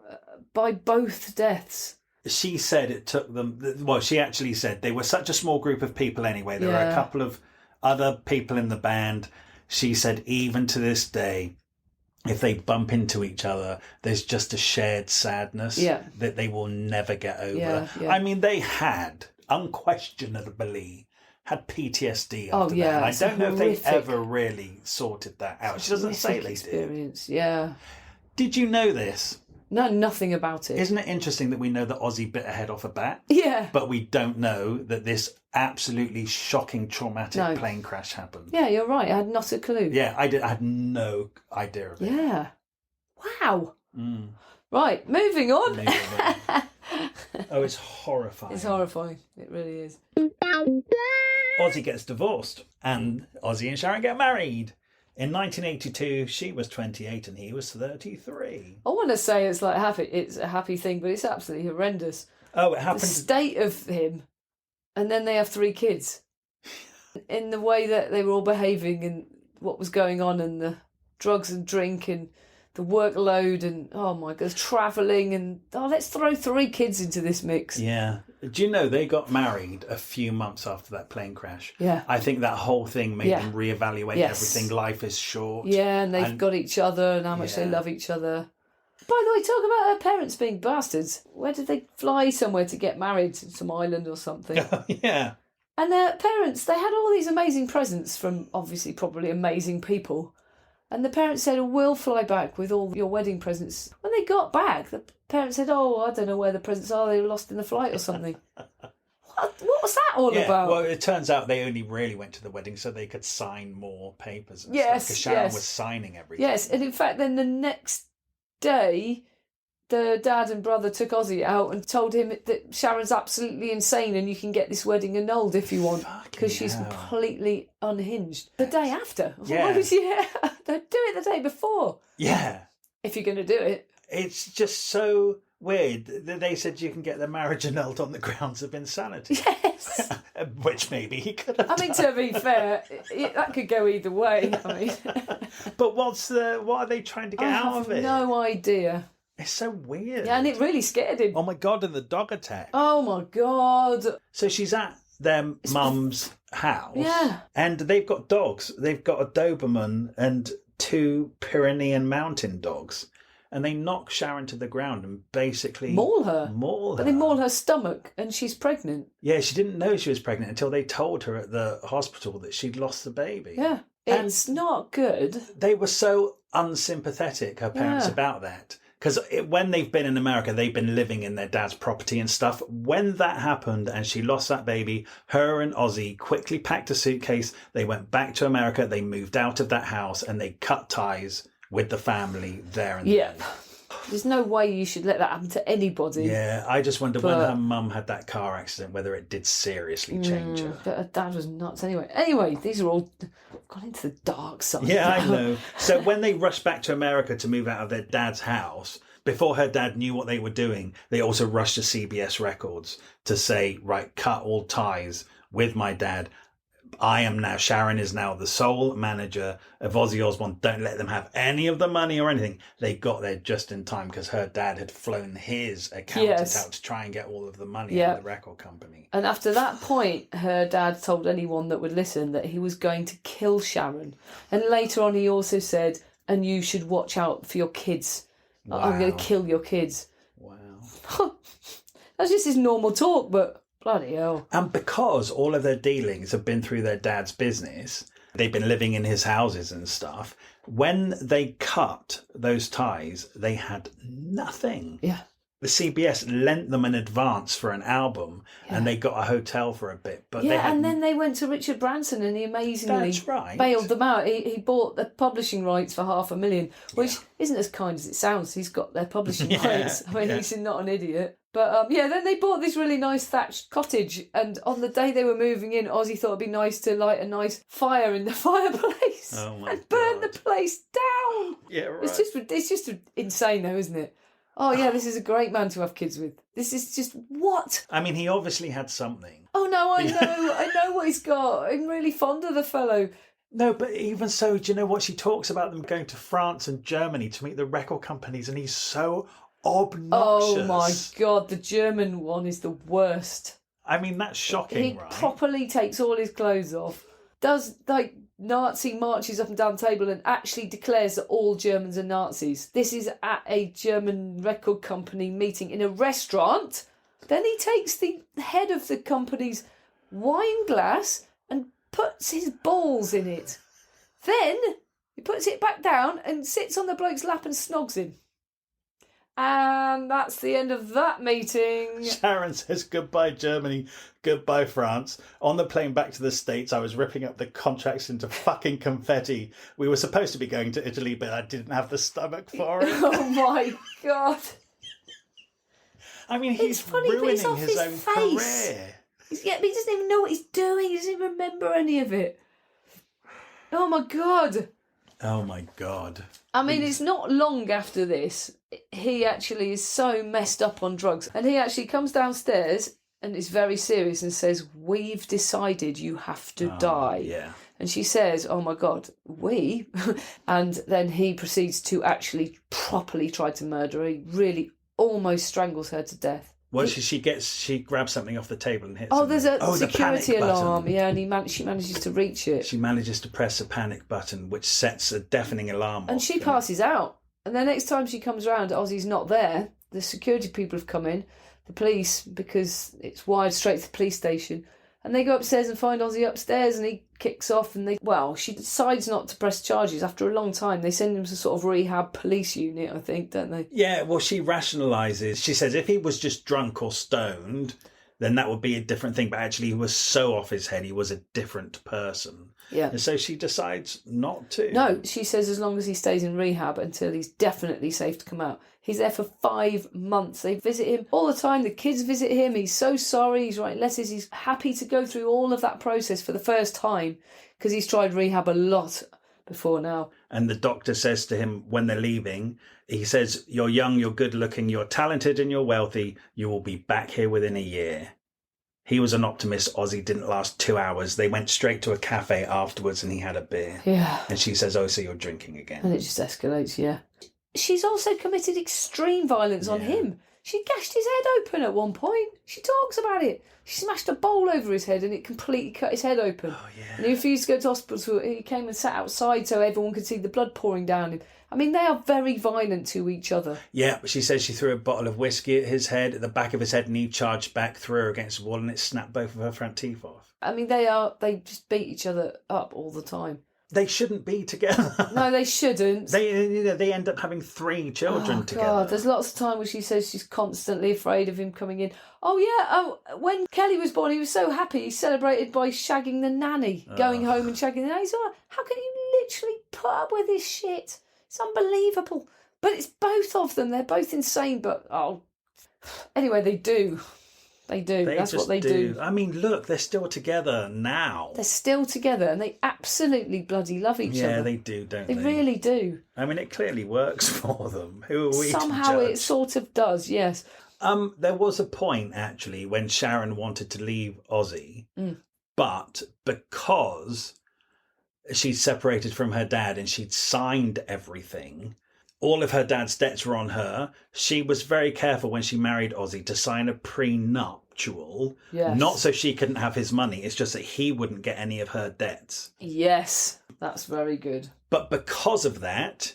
by both deaths. She said it took them... Well, she actually said they were such a small group of people anyway. There were a couple of other people in the band. She said even to this day, if they bump into each other, there's just a shared sadness that they will never get over. I mean, they had, unquestionably, had PTSD after that. And I don't know if they ever really sorted that out. She doesn't say they experience. did. Yeah. Did you know this? No, nothing about it. Isn't it interesting that we know that Ozzy bit her head off a bat? Yeah. But we don't know that this absolutely shocking, traumatic plane crash happened. Yeah, you're right. I had not a clue. Yeah, I had no idea of it. Yeah. Wow. Right, moving on. Oh, it's horrifying. It's horrifying. It really is. Ozzy gets divorced and Ozzy and Sharon get married. In 1982, she was 28 and he was 33. I want to say it's like it's a happy thing, but it's absolutely horrendous. Oh, it happened. The state of him, and then they have 3 kids. In the way that they were all behaving and what was going on, and the drugs and drink and the workload and, oh my God, travelling and, let's throw 3 kids into this mix. Yeah. Do you know they got married a few months after that plane crash? Yeah. I think that whole thing made them reevaluate everything. Life is short. Yeah, and they've got each other and how much they love each other. By the way, talk about her parents being bastards. Where did they fly somewhere to get married? Some island or something? Yeah. And their parents, they had all these amazing presents from obviously probably amazing people. And the parents said, we'll fly back with all your wedding presents. When they got back, the parents said, I don't know where the presents are. They were lost in the flight or something. What was that all about? Well, it turns out they only really went to the wedding so they could sign more papers and stuff. Because Sharon was signing everything. Yes, and in fact, then the next day, the dad and brother took Ozzy out and told him that Sharon's absolutely insane and you can get this wedding annulled if you want, because she's completely unhinged. The day after. Yeah. They'd do it the day before. Yeah. If you're going to do it. It's just so weird that they said you can get the marriage annulled on the grounds of insanity. Yes. Which maybe he could have done. To be fair, that could go either way. But what are they trying to get out of it? No idea. It's so weird. Yeah, and it really scared him. Oh my God, and the dog attack. Oh my God. So she's at their mum's house. Yeah. And they've got dogs. They've got a Doberman and 2 Pyrenean mountain dogs. And they knock Sharon to the ground and basically Maul her. But they maul her stomach and she's pregnant. Yeah, she didn't know she was pregnant until they told her at the hospital that she'd lost the baby. Yeah. It's not good. They were so unsympathetic, her parents, about that. Because when they've been in America, they've been living in their dad's property and stuff. When that happened and she lost that baby, her and Ozzy quickly packed a suitcase. They went back to America. They moved out of that house and they cut ties with the family there and then. There's no way you should let that happen to anybody. Yeah, I just wonder when her mum had that car accident, whether it did seriously change her. But her dad was nuts anyway. Anyway, these are all gone into the dark side. Yeah, now. I know. So when they rushed back to America to move out of their dad's house, before her dad knew what they were doing, they also rushed to CBS Records to say, right, cut all ties with my dad. Sharon is now the sole manager of Ozzy Osbourne. Don't let them have any of the money or anything. They got there just in time because her dad had flown his accountant out to try and get all of the money out of the record company. And after that point, her dad told anyone that would listen that he was going to kill Sharon. And later on, he also said, and you should watch out for your kids. Wow. I'm going to kill your kids. Wow. That's just his normal talk, but... Bloody hell. And because all of their dealings have been through their dad's business, they've been living in his houses and stuff. When they cut those ties, they had nothing. Yeah. The CBS lent them an advance for an album and they got a hotel for a bit. But and then they went to Richard Branson and he amazingly bailed them out. He bought the publishing rights for $500,000, which isn't as kind as it sounds. He's got their publishing rights. I mean, he's not an idiot. But then they bought this really nice thatched cottage, and on the day they were moving in, Ozzy thought it'd be nice to light a nice fire in the fireplace and burn the place down. Yeah, right. It's just insane though, isn't it? Oh yeah, this is a great man to have kids with. This is just what? I mean, he obviously had something. Oh no, I know what he's got. I'm really fond of the fellow. No, but even so, do you know what? She talks about them going to France and Germany to meet the record companies, and he's so obnoxious. Oh my God, the German one is the worst. I mean, that's shocking, right? He properly takes all his clothes off, does like Nazi marches up and down the table and actually declares that all Germans are Nazis. This is at a German record company meeting in a restaurant. Then he takes the head of the company's wine glass and puts his balls in it. Then he puts it back down and sits on the bloke's lap and snogs him. And that's the end of that meeting. Sharon says goodbye Germany, goodbye France. On the plane back to the States, I was ripping up the contracts into fucking confetti. We were supposed to be going to Italy, but I didn't have the stomach for it. Oh my God. I mean, he's ruining his own career. Yeah, but he doesn't even know what he's doing. He doesn't even remember any of it. Oh my God. Oh my God. I mean, it's not long after this. He actually is so messed up on drugs. And he actually comes downstairs and is very serious and says, "We've decided you have to die." Yeah. And she says, "Oh my God, we?" And then he proceeds to actually properly try to murder her. He really almost strangles her to death. Well, she grabs something off the table and hits. Oh, there's a security the alarm. button. Yeah, and she manages to reach it. She manages to press a panic button, which sets a deafening alarm off. And she passes out. And the next time she comes around, Ozzy's not there. The security people have come in, the police, because it's wired straight to the police station. And they go upstairs and find Ozzy upstairs, and he kicks off. And she decides not to press charges. After a long time, they send him to sort of rehab police unit, I think, don't they? Yeah, well, she rationalises. She says if he was just drunk or stoned, then that would be a different thing. But actually, he was so off his head, he was a different person. Yeah. And so she decides not to. No, she says as long as he stays in rehab until he's definitely safe to come out. He's there for 5 months. They visit him all the time. The kids visit him. He's so sorry. He's writing letters. He's happy to go through all of that process for the first time because he's tried rehab a lot before now. And the doctor says to him when they're leaving, he says, "You're young, you're good looking, you're talented and you're wealthy. You will be back here within a year." He was an optimist. Ozzy didn't last 2 hours. They went straight to a cafe afterwards and he had a beer. Yeah. And she says, "Oh, so you're drinking again." And it just escalates, yeah. She's also committed extreme violence on him. She gashed his head open at one point. She talks about it. She smashed a bowl over his head and it completely cut his head open. Oh, yeah. And he refused to go to hospital. He came and sat outside so everyone could see the blood pouring down him. I mean, they are very violent to each other. Yeah, but she says she threw a bottle of whiskey at his head, at the back of his head, and he charged back, threw her against the wall, and it snapped both of her front teeth off. I mean, they just beat each other up all the time. They shouldn't be together. No, they shouldn't. They end up having 3 children together. God, there's lots of time where she says she's constantly afraid of him coming in. Oh, yeah, when Kelly was born, he was so happy. He celebrated by shagging the nanny, going home and shagging the nanny. He's like, how can you literally put up with this shit? It's unbelievable. But it's both of them. They're both insane, but, anyway, they do. They do. That's what they do. I mean, look, they're still together now. They're still together and they absolutely bloody love each other. Yeah, they do, don't they? They really do. I mean, it clearly works for them. Who are we Somehow to judge? it sort of does, yes. There was a point, actually, when Sharon wanted to leave Ozzy, but because she'd separated from her dad and she'd signed everything, all of her dad's debts were on her. She was very careful when she married Ozzy to sign a prenuptial. Yes. Not so she couldn't have his money. It's just that he wouldn't get any of her debts. Yes, that's very good. But because of that,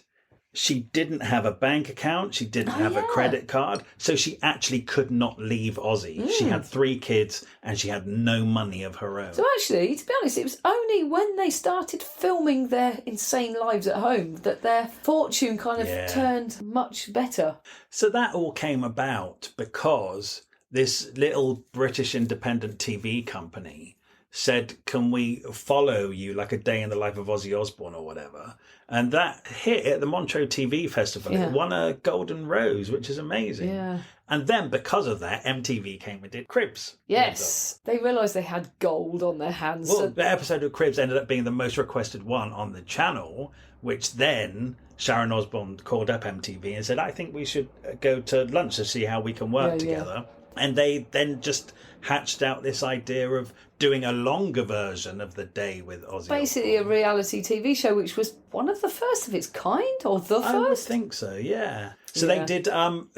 she didn't have a bank account. She didn't have a credit card. So she actually could not leave Ozzy. She had 3 kids and she had no money of her own. So actually, to be honest, it was only when they started filming their insane lives at home that their fortune kind of turned much better. So that all came about because this little British independent TV company said, can we follow you like a day in the life of Ozzy Osbourne or whatever? And that hit at the Montreux TV Festival. Yeah. It won a Golden Rose, which is amazing. Yeah. And then because of that, MTV came and did Cribs. Yes. They realised they had gold on their hands. Well, the episode of Cribs ended up being the most requested one on the channel, which then Sharon Osbourne called up MTV and said, I think we should go to lunch to see how we can work together. And they then just hatched out this idea of doing a longer version of The Day with Ozzy Basically Osbourne. a reality TV show, which was one of the first of its kind, or the first? I would think so, yeah. So they did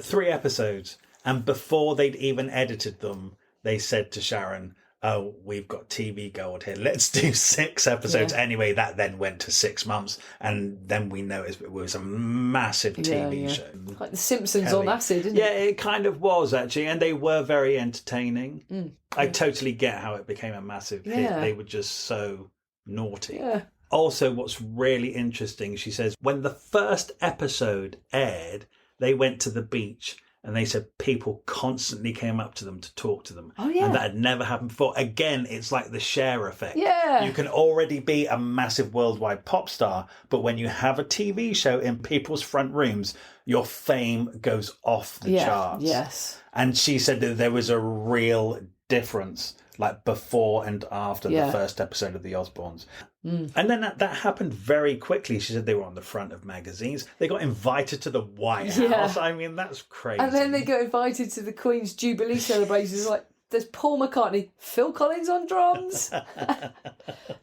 3 episodes, and before they'd even edited them, they said to Sharon, oh, we've got TV gold here. Let's do 6 episodes. Yeah. Anyway, that then went to 6 months. And then we noticed it was a massive TV show. Like The Simpsons on acid, isn't it? Yeah, it kind of was, actually. And they were very entertaining. I totally get how it became a massive hit. They were just so naughty. Yeah. Also, what's really interesting, she says, when the first episode aired, they went to the beach. And they said people constantly came up to them to talk to them. Oh, yeah. And that had never happened before. Again, it's like the Cher effect. Yeah. You can already be a massive worldwide pop star, but when you have a TV show in people's front rooms, your fame goes off the charts. Yes. And she said that there was a real difference, like before and after the first episode of The Osbournes. And then that happened very quickly. She said they were on the front of magazines. They got invited to the White House. I mean, that's crazy. And then they got invited to the Queen's Jubilee celebrations. Like, there's Paul McCartney, Phil Collins on drums.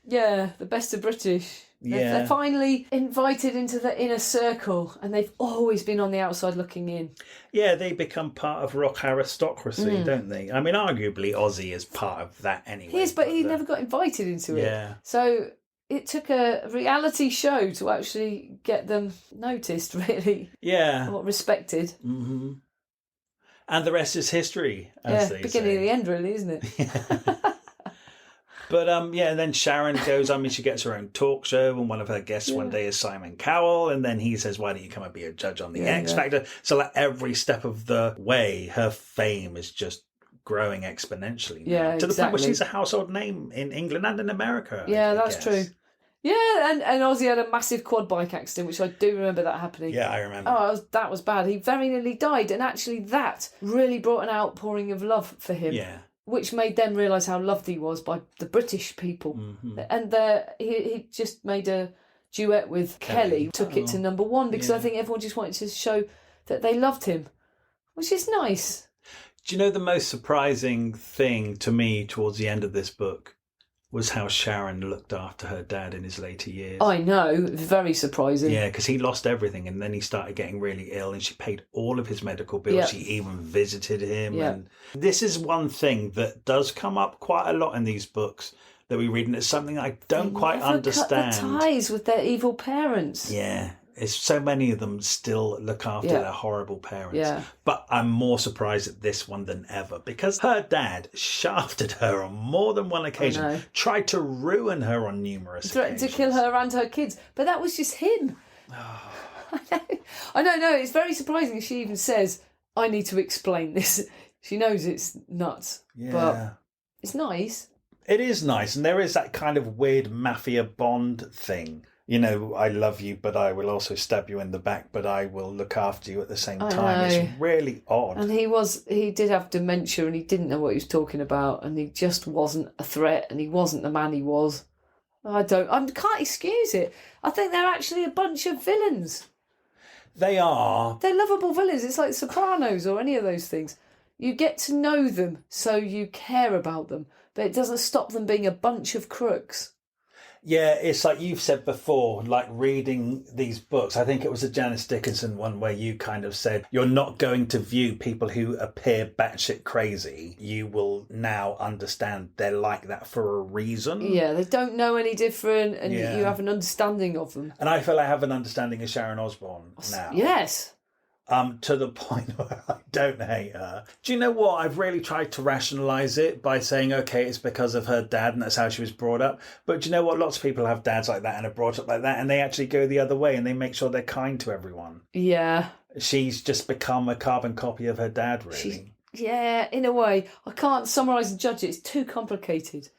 Yeah, the best of British. They're finally invited into the inner circle, and they've always been on the outside looking in. Yeah, they become part of rock aristocracy, don't they? I mean, arguably, Ozzy is part of that anyway. He is, but he never got invited into it. Yeah. So it took a reality show to actually get them noticed, really. Yeah. Or respected. Mm-hmm. And the rest is history, as they beginning say. of the end, really, isn't it? But and then Sharon goes, I mean, she gets her own talk show, and one of her guests one day is Simon Cowell, and then he says, why don't you come and be a judge on the X Factor? So like every step of the way, her fame is just growing exponentially now, to the point where she's a household name in England and in America. Yeah, that's true. Yeah, and Ozzy had a massive quad bike accident, which I do remember that happening. Yeah, I remember. Oh, that was bad. He very nearly died, and actually that really brought an outpouring of love for him. Yeah. Which made them realise how loved he was by the British people. Mm-hmm. And he just made a duet with Kelly, took it to number 1, because I think everyone just wanted to show that they loved him, which is nice. Do you know the most surprising thing to me towards the end of this book was how Sharon looked after her dad in his later years. I know, very surprising. Yeah, because he lost everything and then he started getting really ill and she paid all of his medical bills. Yeah. She even visited him. Yeah. And this is one thing that does come up quite a lot in these books that we read, and it's something I don't quite understand. Cut the ties with their evil parents. Yeah. It's so many of them still look after their horrible parents. Yeah. But I'm more surprised at this one than ever because her dad shafted her on more than one occasion, tried to ruin her on numerous occasions. To kill her and her kids. But that was just him. I don't know. It's very surprising. She even says, I need to explain this. She knows it's nuts. Yeah. But it's nice. It is nice. And there is that kind of weird mafia Bond thing. You know, I love you, but I will also stab you in the back, but I will look after you at the same time. It's really odd. And he did have dementia and he didn't know what he was talking about and he just wasn't a threat and he wasn't the man he was. I can't excuse it. I think they're actually a bunch of villains. They are. They're lovable villains. It's like Sopranos or any of those things. You get to know them, so you care about them, but it doesn't stop them being a bunch of crooks. Yeah, it's like you've said before, like reading these books. I think it was a Janice Dickinson one where you kind of said, you're not going to view people who appear batshit crazy. You will now understand they're like that for a reason. Yeah, they don't know any different and you have an understanding of them. And I feel I have an understanding of Sharon Osbourne now. Yes. To the point where I don't hate her. Do you know what? I've really tried to rationalise it by saying, okay, it's because of her dad and that's how she was brought up. But do you know what? Lots of people have dads like that and are brought up like that and they actually go the other way and they make sure they're kind to everyone. Yeah. She's just become a carbon copy of her dad, really. Yeah, in a way. I can't summarise and judge it. It's too complicated.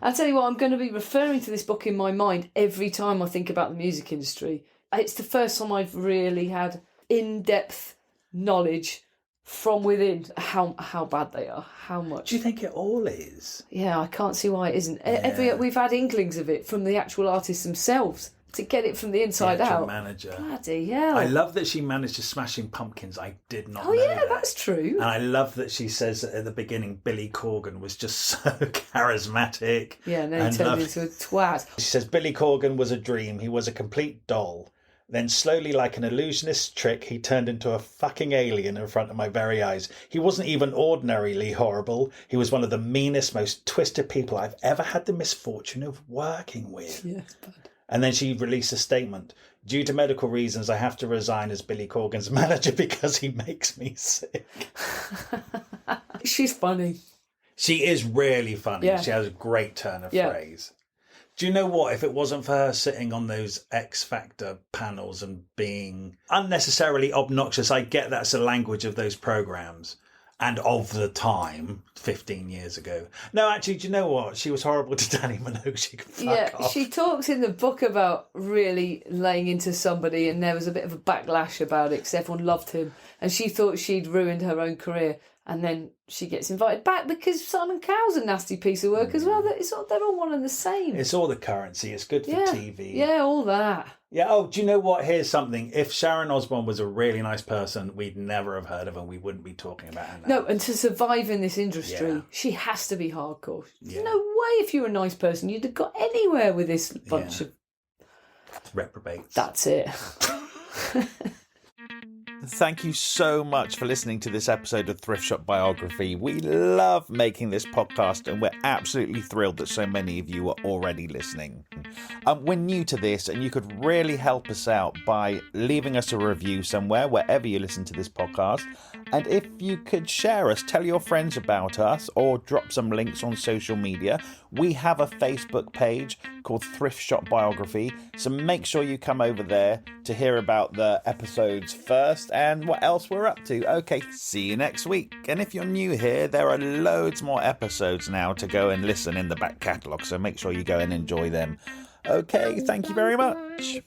I'll tell you what, I'm going to be referring to this book in my mind every time I think about the music industry. It's the first time I've really had in-depth knowledge from within how bad they are, how much. Do you think it all is? Yeah, I can't see why it isn't. We've had inklings of it from the actual artists themselves. To get it from the inside out. Manager. Bloody hell. I love that she managed to Smashing Pumpkins. I did not know Oh, yeah, that. that's true. And I love that she says at the beginning Billy Corgan was just so charismatic. Yeah, and then he turned into a twat. She says Billy Corgan was a dream. He was a complete doll. Then slowly, like an illusionist's trick, he turned into a fucking alien in front of my very eyes. He wasn't even ordinarily horrible. He was one of the meanest, most twisted people I've ever had the misfortune of working with. Yeah, it's bad. And then she released a statement. Due to medical reasons, I have to resign as Billy Corgan's manager because he makes me sick. She's funny. She is really funny. Yeah. She has a great turn of phrase. Do you know what? If it wasn't for her sitting on those X Factor panels and being unnecessarily obnoxious, I get that's the language of those programs and of the time, 15 years ago. No, actually, do you know what? She was horrible to Danny Minogue. She could fuck off. She talks in the book about really laying into somebody and there was a bit of a backlash about it because everyone loved him and she thought she'd ruined her own career. And then she gets invited back because Simon Cowell's a nasty piece of work as well. They're all one and the same. It's all the currency. It's good for TV. Yeah, all that. Yeah, oh, do you know what? Here's something. If Sharon Osbourne was a really nice person, we'd never have heard of her. We wouldn't be talking about her now. No, and to survive in this industry, she has to be hardcore. There's no way if you were a nice person, you'd have got anywhere with this bunch of... reprobates. That's it. Thank you so much for listening to this episode of Thrift Shop Biography. We love making this podcast and we're absolutely thrilled that so many of you are already listening. We're new to this and you could really help us out by leaving us a review somewhere, wherever you listen to this podcast. And if you could share us, tell your friends about us or drop some links on social media. We have a Facebook page called Thrift Shop Biography, so make sure you come over there to hear about the episodes first and what else we're up to. Okay, see you next week. And if you're new here, there are loads more episodes now to go and listen in the back catalogue, so make sure you go and enjoy them. Okay, thank you very much.